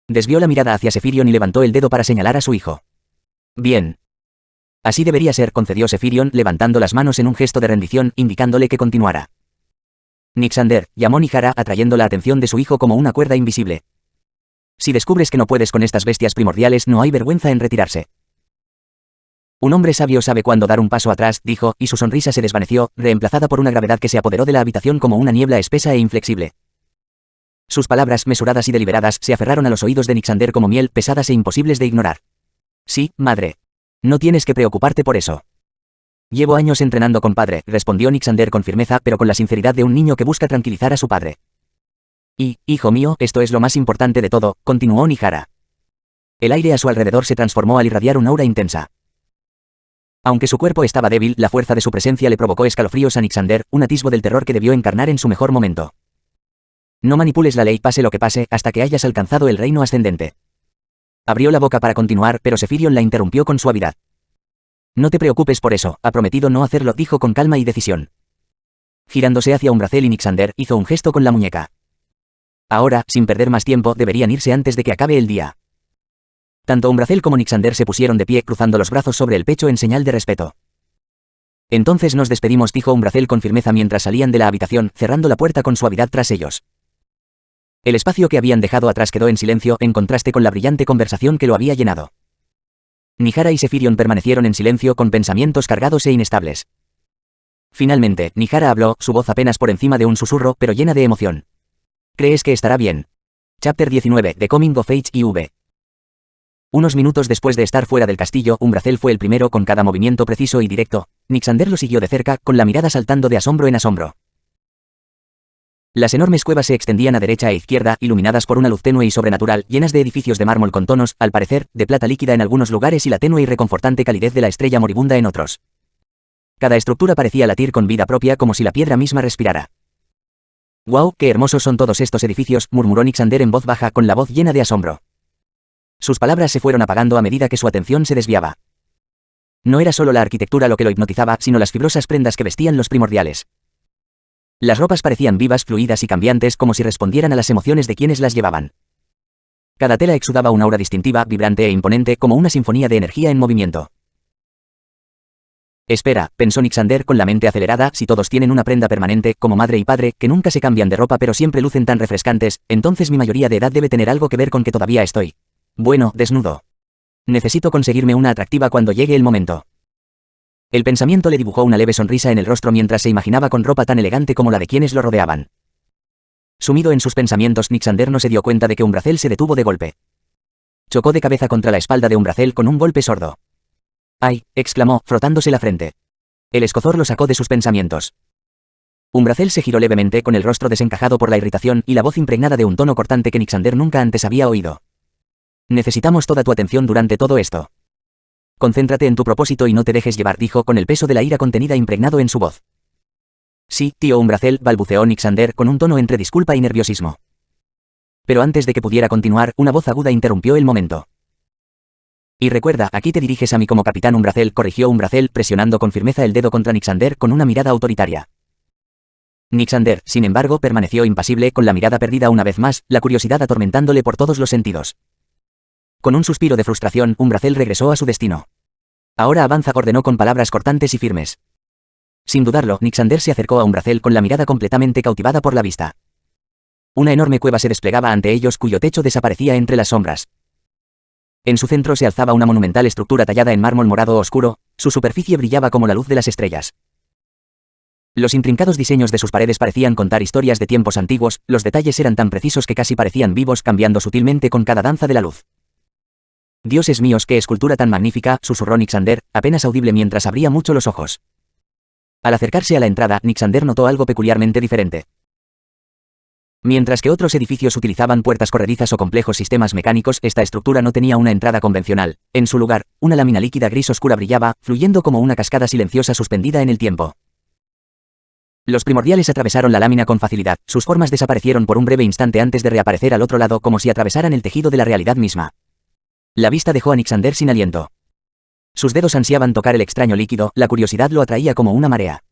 Desvió la mirada hacia Zephyrion y levantó el dedo para señalar a su hijo. Bien. Así debería ser, concedió Zephyrion, levantando las manos en un gesto de rendición, indicándole que continuara. Nixander, llamó Nihara, atrayendo la atención de su hijo como una cuerda invisible. Si descubres que no puedes con estas bestias primordiales, no hay vergüenza en retirarse. Un hombre sabio sabe cuándo dar un paso atrás, dijo, y su sonrisa se desvaneció, reemplazada por una gravedad que se apoderó de la habitación como una niebla espesa e inflexible. Sus palabras, mesuradas y deliberadas, se aferraron a los oídos de Nixander como miel, pesadas e imposibles de ignorar. Sí, madre. No tienes que preocuparte por eso. Llevo años entrenando con padre, respondió Nixander con firmeza, pero con la sinceridad de un niño que busca tranquilizar a su padre. Y, hijo mío, esto es lo más importante de todo, continuó Nihara. El aire a su alrededor se transformó al irradiar un aura intensa. Aunque su cuerpo estaba débil, la fuerza de su presencia le provocó escalofríos a Nixander, un atisbo del terror que debió encarnar en su mejor momento. No manipules la ley, pase lo que pase, hasta que hayas alcanzado el reino ascendente. Abrió la boca para continuar, pero Zephyrion la interrumpió con suavidad. No te preocupes por eso, ha prometido no hacerlo, dijo con calma y decisión. Girándose hacia Umbrazel y Nixander, hizo un gesto con la muñeca. Ahora, sin perder más tiempo, deberían irse antes de que acabe el día. Tanto Umbrazel como Nixander se pusieron de pie, cruzando los brazos sobre el pecho en señal de respeto. Entonces nos despedimos, dijo Umbrazel con firmeza mientras salían de la habitación, cerrando la puerta con suavidad tras ellos. El espacio que habían dejado atrás quedó en silencio, en contraste con la brillante conversación que lo había llenado. Nihara y Zephyrion permanecieron en silencio con pensamientos cargados e inestables. Finalmente, Nihara habló, su voz apenas por encima de un susurro, pero llena de emoción. ¿Crees que estará bien? Chapter 19, The Coming of Age IV. Unos minutos después de estar fuera del castillo, Umbrazel fue el primero con cada movimiento preciso y directo. Nixander lo siguió de cerca, con la mirada saltando de asombro en asombro. Las enormes cuevas se extendían a derecha e izquierda, iluminadas por una luz tenue y sobrenatural, llenas de edificios de mármol con tonos, al parecer, de plata líquida en algunos lugares y la tenue y reconfortante calidez de la estrella moribunda en otros. Cada estructura parecía latir con vida propia, como si la piedra misma respirara. «¡Guau, qué hermosos son todos estos edificios!», murmuró Nixander en voz baja, con la voz llena de asombro. Sus palabras se fueron apagando a medida que su atención se desviaba. No era solo la arquitectura lo que lo hipnotizaba, sino las fibrosas prendas que vestían los primordiales. Las ropas parecían vivas, fluidas y cambiantes, como si respondieran a las emociones de quienes las llevaban. Cada tela exudaba una aura distintiva, vibrante e imponente, como una sinfonía de energía en movimiento. Espera, pensó Nixander con la mente acelerada, si todos tienen una prenda permanente, como madre y padre, que nunca se cambian de ropa pero siempre lucen tan refrescantes, entonces mi mayoría de edad debe tener algo que ver con que todavía estoy. Bueno, desnudo. Necesito conseguirme una atractiva cuando llegue el momento. El pensamiento le dibujó una leve sonrisa en el rostro mientras se imaginaba con ropa tan elegante como la de quienes lo rodeaban. Sumido en sus pensamientos, Nixander no se dio cuenta de que Umbrazel se detuvo de golpe. Chocó de cabeza contra la espalda de Umbrazel con un golpe sordo. ¡Ay!, exclamó, frotándose la frente. El escozor lo sacó de sus pensamientos. Umbrazel se giró levemente con el rostro desencajado por la irritación y la voz impregnada de un tono cortante que Nixander nunca antes había oído. Necesitamos toda tu atención durante todo esto. Concéntrate en tu propósito y no te dejes llevar, dijo con el peso de la ira contenida impregnado en su voz. Sí, tío Umbrazel, balbuceó Nixander con un tono entre disculpa y nerviosismo. Pero antes de que pudiera continuar, una voz aguda interrumpió el momento. Y recuerda, aquí te diriges a mí como capitán Umbrazel, corrigió Umbrazel, presionando con firmeza el dedo contra Nixander con una mirada autoritaria. Nixander, sin embargo, permaneció impasible, con la mirada perdida una vez más, la curiosidad atormentándole por todos los sentidos. Con un suspiro de frustración, Umbrazel regresó a su destino. Ahora avanza, ordenó con palabras cortantes y firmes. Sin dudarlo, Nixander se acercó a Umbrazel con la mirada completamente cautivada por la vista. Una enorme cueva se desplegaba ante ellos, cuyo techo desaparecía entre las sombras. En su centro se alzaba una monumental estructura tallada en mármol morado oscuro, su superficie brillaba como la luz de las estrellas. Los intrincados diseños de sus paredes parecían contar historias de tiempos antiguos, los detalles eran tan precisos que casi parecían vivos, cambiando sutilmente con cada danza de la luz. «Dioses míos, qué escultura tan magnífica», susurró Nixander, apenas audible mientras abría mucho los ojos. Al acercarse a la entrada, Nixander notó algo peculiarmente diferente. Mientras que otros edificios utilizaban puertas corredizas o complejos sistemas mecánicos, esta estructura no tenía una entrada convencional. En su lugar, una lámina líquida gris oscura brillaba, fluyendo como una cascada silenciosa suspendida en el tiempo. Los primordiales atravesaron la lámina con facilidad, sus formas desaparecieron por un breve instante antes de reaparecer al otro lado como si atravesaran el tejido de la realidad misma. La vista dejó a Nixander sin aliento. Sus dedos ansiaban tocar el extraño líquido, la curiosidad lo atraía como una marea.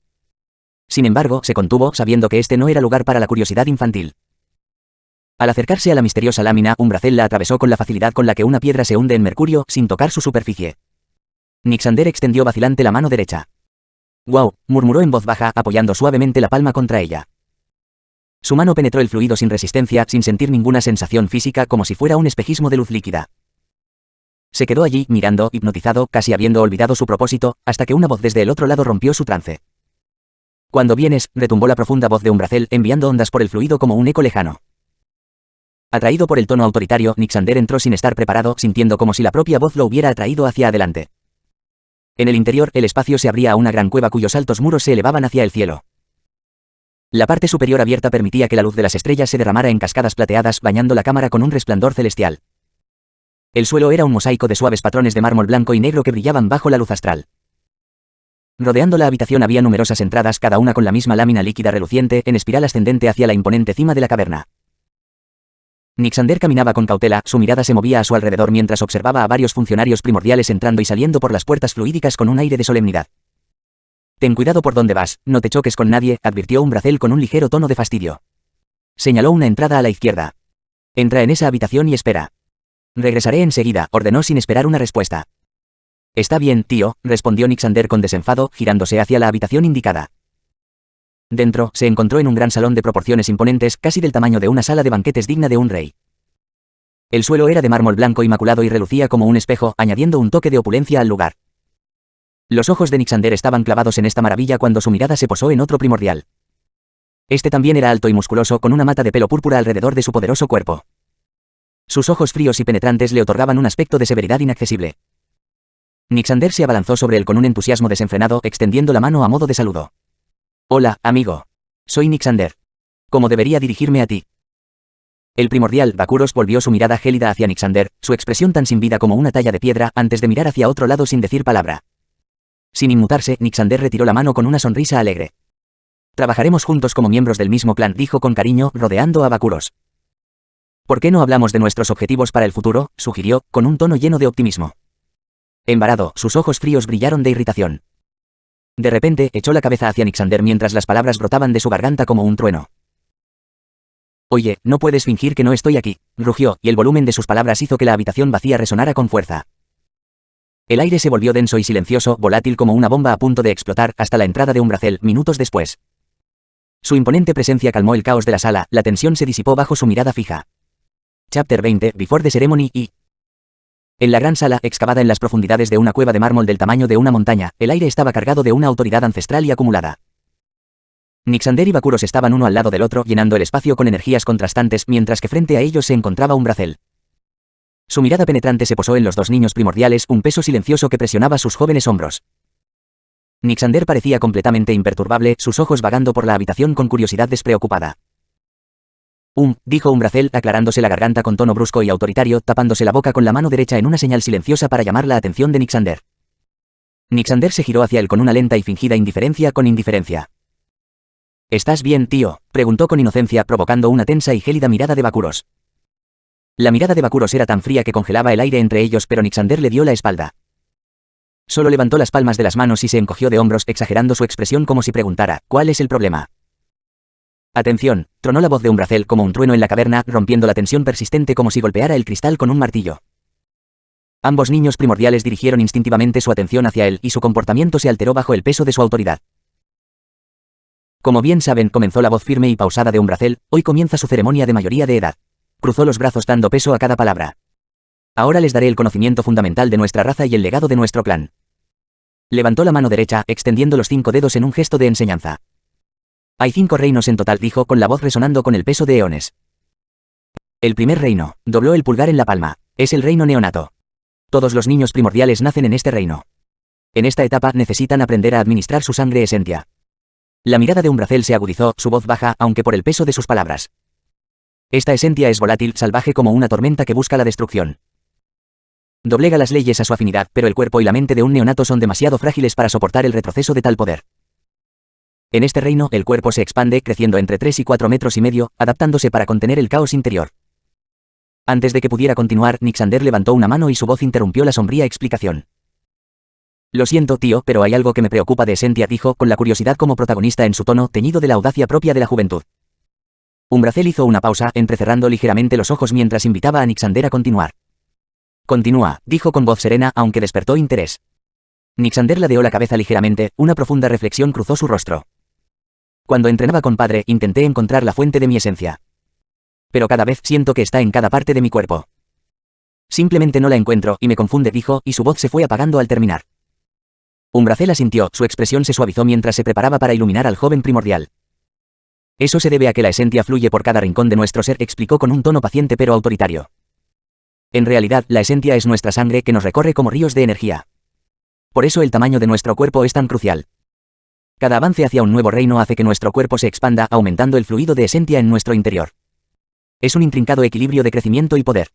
Sin embargo, se contuvo, sabiendo que este no era lugar para la curiosidad infantil. Al acercarse a la misteriosa lámina, Umbrazel la atravesó con la facilidad con la que una piedra se hunde en mercurio, sin tocar su superficie. Nixander extendió vacilante la mano derecha. «Guau», murmuró en voz baja, apoyando suavemente la palma contra ella. Su mano penetró el fluido sin resistencia, sin sentir ninguna sensación física, como si fuera un espejismo de luz líquida. Se quedó allí, mirando, hipnotizado, casi habiendo olvidado su propósito, hasta que una voz desde el otro lado rompió su trance. «Cuando vienes», retumbó la profunda voz de Umbrazel, enviando ondas por el fluido como un eco lejano. Atraído por el tono autoritario, Nixander entró sin estar preparado, sintiendo como si la propia voz lo hubiera atraído hacia adelante. En el interior, el espacio se abría a una gran cueva cuyos altos muros se elevaban hacia el cielo. La parte superior abierta permitía que la luz de las estrellas se derramara en cascadas plateadas, bañando la cámara con un resplandor celestial. El suelo era un mosaico de suaves patrones de mármol blanco y negro que brillaban bajo la luz astral. Rodeando la habitación había numerosas entradas, cada una con la misma lámina líquida reluciente, en espiral ascendente hacia la imponente cima de la caverna. Nixander caminaba con cautela, su mirada se movía a su alrededor mientras observaba a varios funcionarios primordiales entrando y saliendo por las puertas fluídicas con un aire de solemnidad. «Ten cuidado por donde vas, no te choques con nadie», advirtió Umbrazel con un ligero tono de fastidio. Señaló una entrada a la izquierda. «Entra en esa habitación y espera». «Regresaré enseguida», ordenó sin esperar una respuesta. «Está bien, tío», respondió Nixander con desenfado, girándose hacia la habitación indicada. Dentro, se encontró en un gran salón de proporciones imponentes, casi del tamaño de una sala de banquetes digna de un rey. El suelo era de mármol blanco inmaculado y relucía como un espejo, añadiendo un toque de opulencia al lugar. Los ojos de Nixander estaban clavados en esta maravilla cuando su mirada se posó en otro primordial. Este también era alto y musculoso, con una mata de pelo púrpura alrededor de su poderoso cuerpo. Sus ojos fríos y penetrantes le otorgaban un aspecto de severidad inaccesible. Nixander se abalanzó sobre él con un entusiasmo desenfrenado, extendiendo la mano a modo de saludo. «Hola, amigo. Soy Nixander. ¿Cómo debería dirigirme a ti?» El primordial, Bakuros, volvió su mirada gélida hacia Nixander, su expresión tan sin vida como una talla de piedra, antes de mirar hacia otro lado sin decir palabra. Sin inmutarse, Nixander retiró la mano con una sonrisa alegre. «Trabajaremos juntos como miembros del mismo clan», dijo con cariño, rodeando a Bakuros. «¿Por qué no hablamos de nuestros objetivos para el futuro?», sugirió, con un tono lleno de optimismo. Embarado, sus ojos fríos brillaron de irritación. De repente, echó la cabeza hacia Nixander mientras las palabras brotaban de su garganta como un trueno. «Oye, no puedes fingir que no estoy aquí», rugió, y el volumen de sus palabras hizo que la habitación vacía resonara con fuerza. El aire se volvió denso y silencioso, volátil como una bomba a punto de explotar, hasta la entrada de Umbrazel, minutos después. Su imponente presencia calmó el caos de la sala, la tensión se disipó bajo su mirada fija. Chapter 20, Before the Ceremony y... En la gran sala, excavada en las profundidades de una cueva de mármol del tamaño de una montaña, el aire estaba cargado de una autoridad ancestral y acumulada. Nixander y Bakuros estaban uno al lado del otro, llenando el espacio con energías contrastantes, mientras que frente a ellos se encontraba Umbrazel. Su mirada penetrante se posó en los dos niños primordiales, un peso silencioso que presionaba sus jóvenes hombros. Nixander parecía completamente imperturbable, sus ojos vagando por la habitación con curiosidad despreocupada. Dijo Umbrazel, aclarándose la garganta con tono brusco y autoritario, tapándose la boca con la mano derecha en una señal silenciosa para llamar la atención de Nixander. Nixander se giró hacia él con una lenta y fingida indiferencia. «¿Estás bien, tío?», preguntó con inocencia, provocando una tensa y gélida mirada de Bakuros. La mirada de Bakuros era tan fría que congelaba el aire entre ellos, pero Nixander le dio la espalda. Solo levantó las palmas de las manos y se encogió de hombros, exagerando su expresión como si preguntara, «¿Cuál es el problema?». «Atención», tronó la voz de Umbrazel como un trueno en la caverna, rompiendo la tensión persistente como si golpeara el cristal con un martillo. Ambos niños primordiales dirigieron instintivamente su atención hacia él, y su comportamiento se alteró bajo el peso de su autoridad. «Como bien saben», comenzó la voz firme y pausada de Umbrazel, «hoy comienza su ceremonia de mayoría de edad». Cruzó los brazos dando peso a cada palabra. «Ahora les daré el conocimiento fundamental de nuestra raza y el legado de nuestro clan». Levantó la mano derecha, extendiendo los 5 dedos en un gesto de enseñanza. «Hay 5 reinos en total», dijo con la voz resonando con el peso de eones. «El primer reino», dobló el pulgar en la palma, «es el reino neonato. Todos los niños primordiales nacen en este reino. En esta etapa necesitan aprender a administrar su sangre esencia». La mirada de Umbrazel se agudizó, su voz baja, aunque por el peso de sus palabras. «Esta esencia es volátil, salvaje como una tormenta que busca la destrucción. Doblega las leyes a su afinidad, pero el cuerpo y la mente de un neonato son demasiado frágiles para soportar el retroceso de tal poder. En este reino, el cuerpo se expande, creciendo entre 3 y 4 metros y medio, adaptándose para contener el caos interior». Antes de que pudiera continuar, Nixander levantó una mano y su voz interrumpió la sombría explicación. «Lo siento, tío, pero hay algo que me preocupa de Esentia», dijo, con la curiosidad como protagonista en su tono, teñido de la audacia propia de la juventud. Umbrazel hizo una pausa, entrecerrando ligeramente los ojos mientras invitaba a Nixander a continuar. «Continúa», dijo con voz serena, aunque despertó interés. Nixander ladeó la cabeza ligeramente, una profunda reflexión cruzó su rostro. Cuando entrenaba con padre, intenté encontrar la fuente de mi esencia. Pero cada vez siento que está en cada parte de mi cuerpo. Simplemente no la encuentro y me confunde, dijo, y su voz se fue apagando al terminar. Umbrazel asintió, su expresión se suavizó mientras se preparaba para iluminar al joven primordial. Eso se debe a que la esencia fluye por cada rincón de nuestro ser, explicó con un tono paciente pero autoritario. En realidad, la esencia es nuestra sangre que nos recorre como ríos de energía. Por eso el tamaño de nuestro cuerpo es tan crucial. Cada avance hacia un nuevo reino hace que nuestro cuerpo se expanda, aumentando el fluido de esencia en nuestro interior. Es un intrincado equilibrio de crecimiento y poder.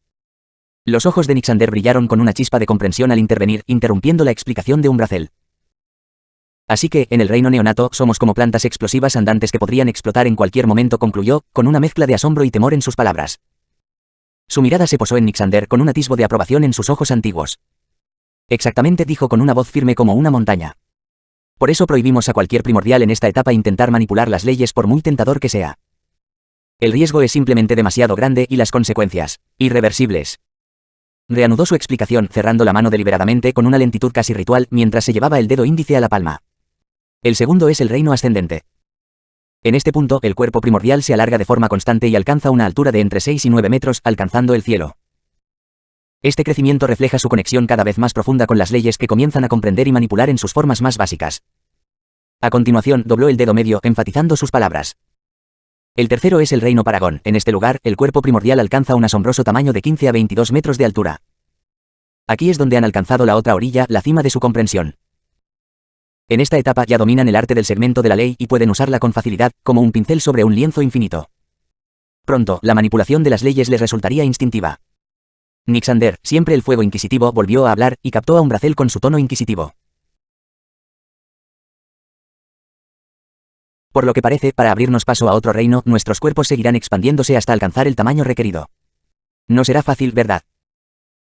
Los ojos de Nixander brillaron con una chispa de comprensión al intervenir, interrumpiendo la explicación de Umbrazel. Así que, en el reino neonato, somos como plantas explosivas andantes que podrían explotar en cualquier momento, concluyó, con una mezcla de asombro y temor en sus palabras. Su mirada se posó en Nixander con un atisbo de aprobación en sus ojos antiguos. Exactamente, dijo con una voz firme como una montaña. Por eso prohibimos a cualquier primordial en esta etapa intentar manipular las leyes por muy tentador que sea. El riesgo es simplemente demasiado grande y las consecuencias, irreversibles. Reanudó su explicación, cerrando la mano deliberadamente con una lentitud casi ritual mientras se llevaba el dedo índice a la palma. El segundo es el reino ascendente. En este punto, el cuerpo primordial se alarga de forma constante y alcanza una altura de entre 6 y 9 metros, alcanzando el cielo. Este crecimiento refleja su conexión cada vez más profunda con las leyes que comienzan a comprender y manipular en sus formas más básicas. A continuación, dobló el dedo medio, enfatizando sus palabras. El tercero es el reino Paragón. En este lugar, el cuerpo primordial alcanza un asombroso tamaño de 15 a 22 metros de altura. Aquí es donde han alcanzado la otra orilla, la cima de su comprensión. En esta etapa ya dominan el arte del segmento de la ley y pueden usarla con facilidad, como un pincel sobre un lienzo infinito. Pronto, la manipulación de las leyes les resultaría instintiva. Nixander, siempre el fuego inquisitivo, volvió a hablar y captó a Umbrazel con su tono inquisitivo. Por lo que parece, para abrirnos paso a otro reino, nuestros cuerpos seguirán expandiéndose hasta alcanzar el tamaño requerido. No será fácil, ¿verdad?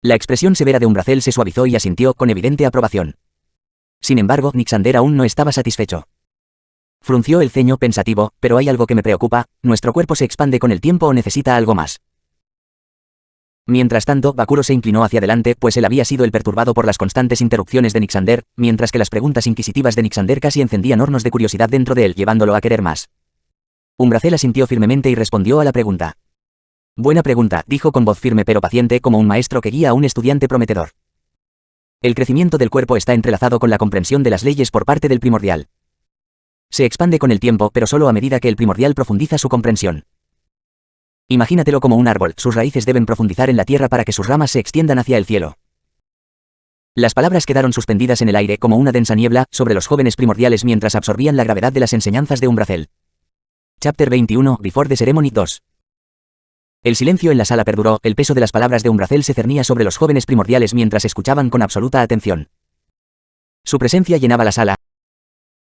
La expresión severa de Umbrazel se suavizó y asintió con evidente aprobación. Sin embargo, Nixander aún no estaba satisfecho. Frunció el ceño pensativo, pero hay algo que me preocupa, ¿nuestro cuerpo se expande con el tiempo o necesita algo más? Mientras tanto, Bakuro se inclinó hacia adelante, pues él había sido el perturbado por las constantes interrupciones de Nixander, mientras que las preguntas inquisitivas de Nixander casi encendían hornos de curiosidad dentro de él, llevándolo a querer más. Umbrazel asintió firmemente y respondió a la pregunta. Buena pregunta, dijo con voz firme pero paciente, como un maestro que guía a un estudiante prometedor. El crecimiento del cuerpo está entrelazado con la comprensión de las leyes por parte del primordial. Se expande con el tiempo, pero solo a medida que el primordial profundiza su comprensión. Imagínatelo como un árbol, sus raíces deben profundizar en la tierra para que sus ramas se extiendan hacia el cielo. Las palabras quedaron suspendidas en el aire como una densa niebla sobre los jóvenes primordiales mientras absorbían la gravedad de las enseñanzas de Umbrazel. Chapter 21, Before the Ceremony 2. El silencio en la sala perduró, el peso de las palabras de Umbrazel se cernía sobre los jóvenes primordiales mientras escuchaban con absoluta atención. Su presencia llenaba la sala,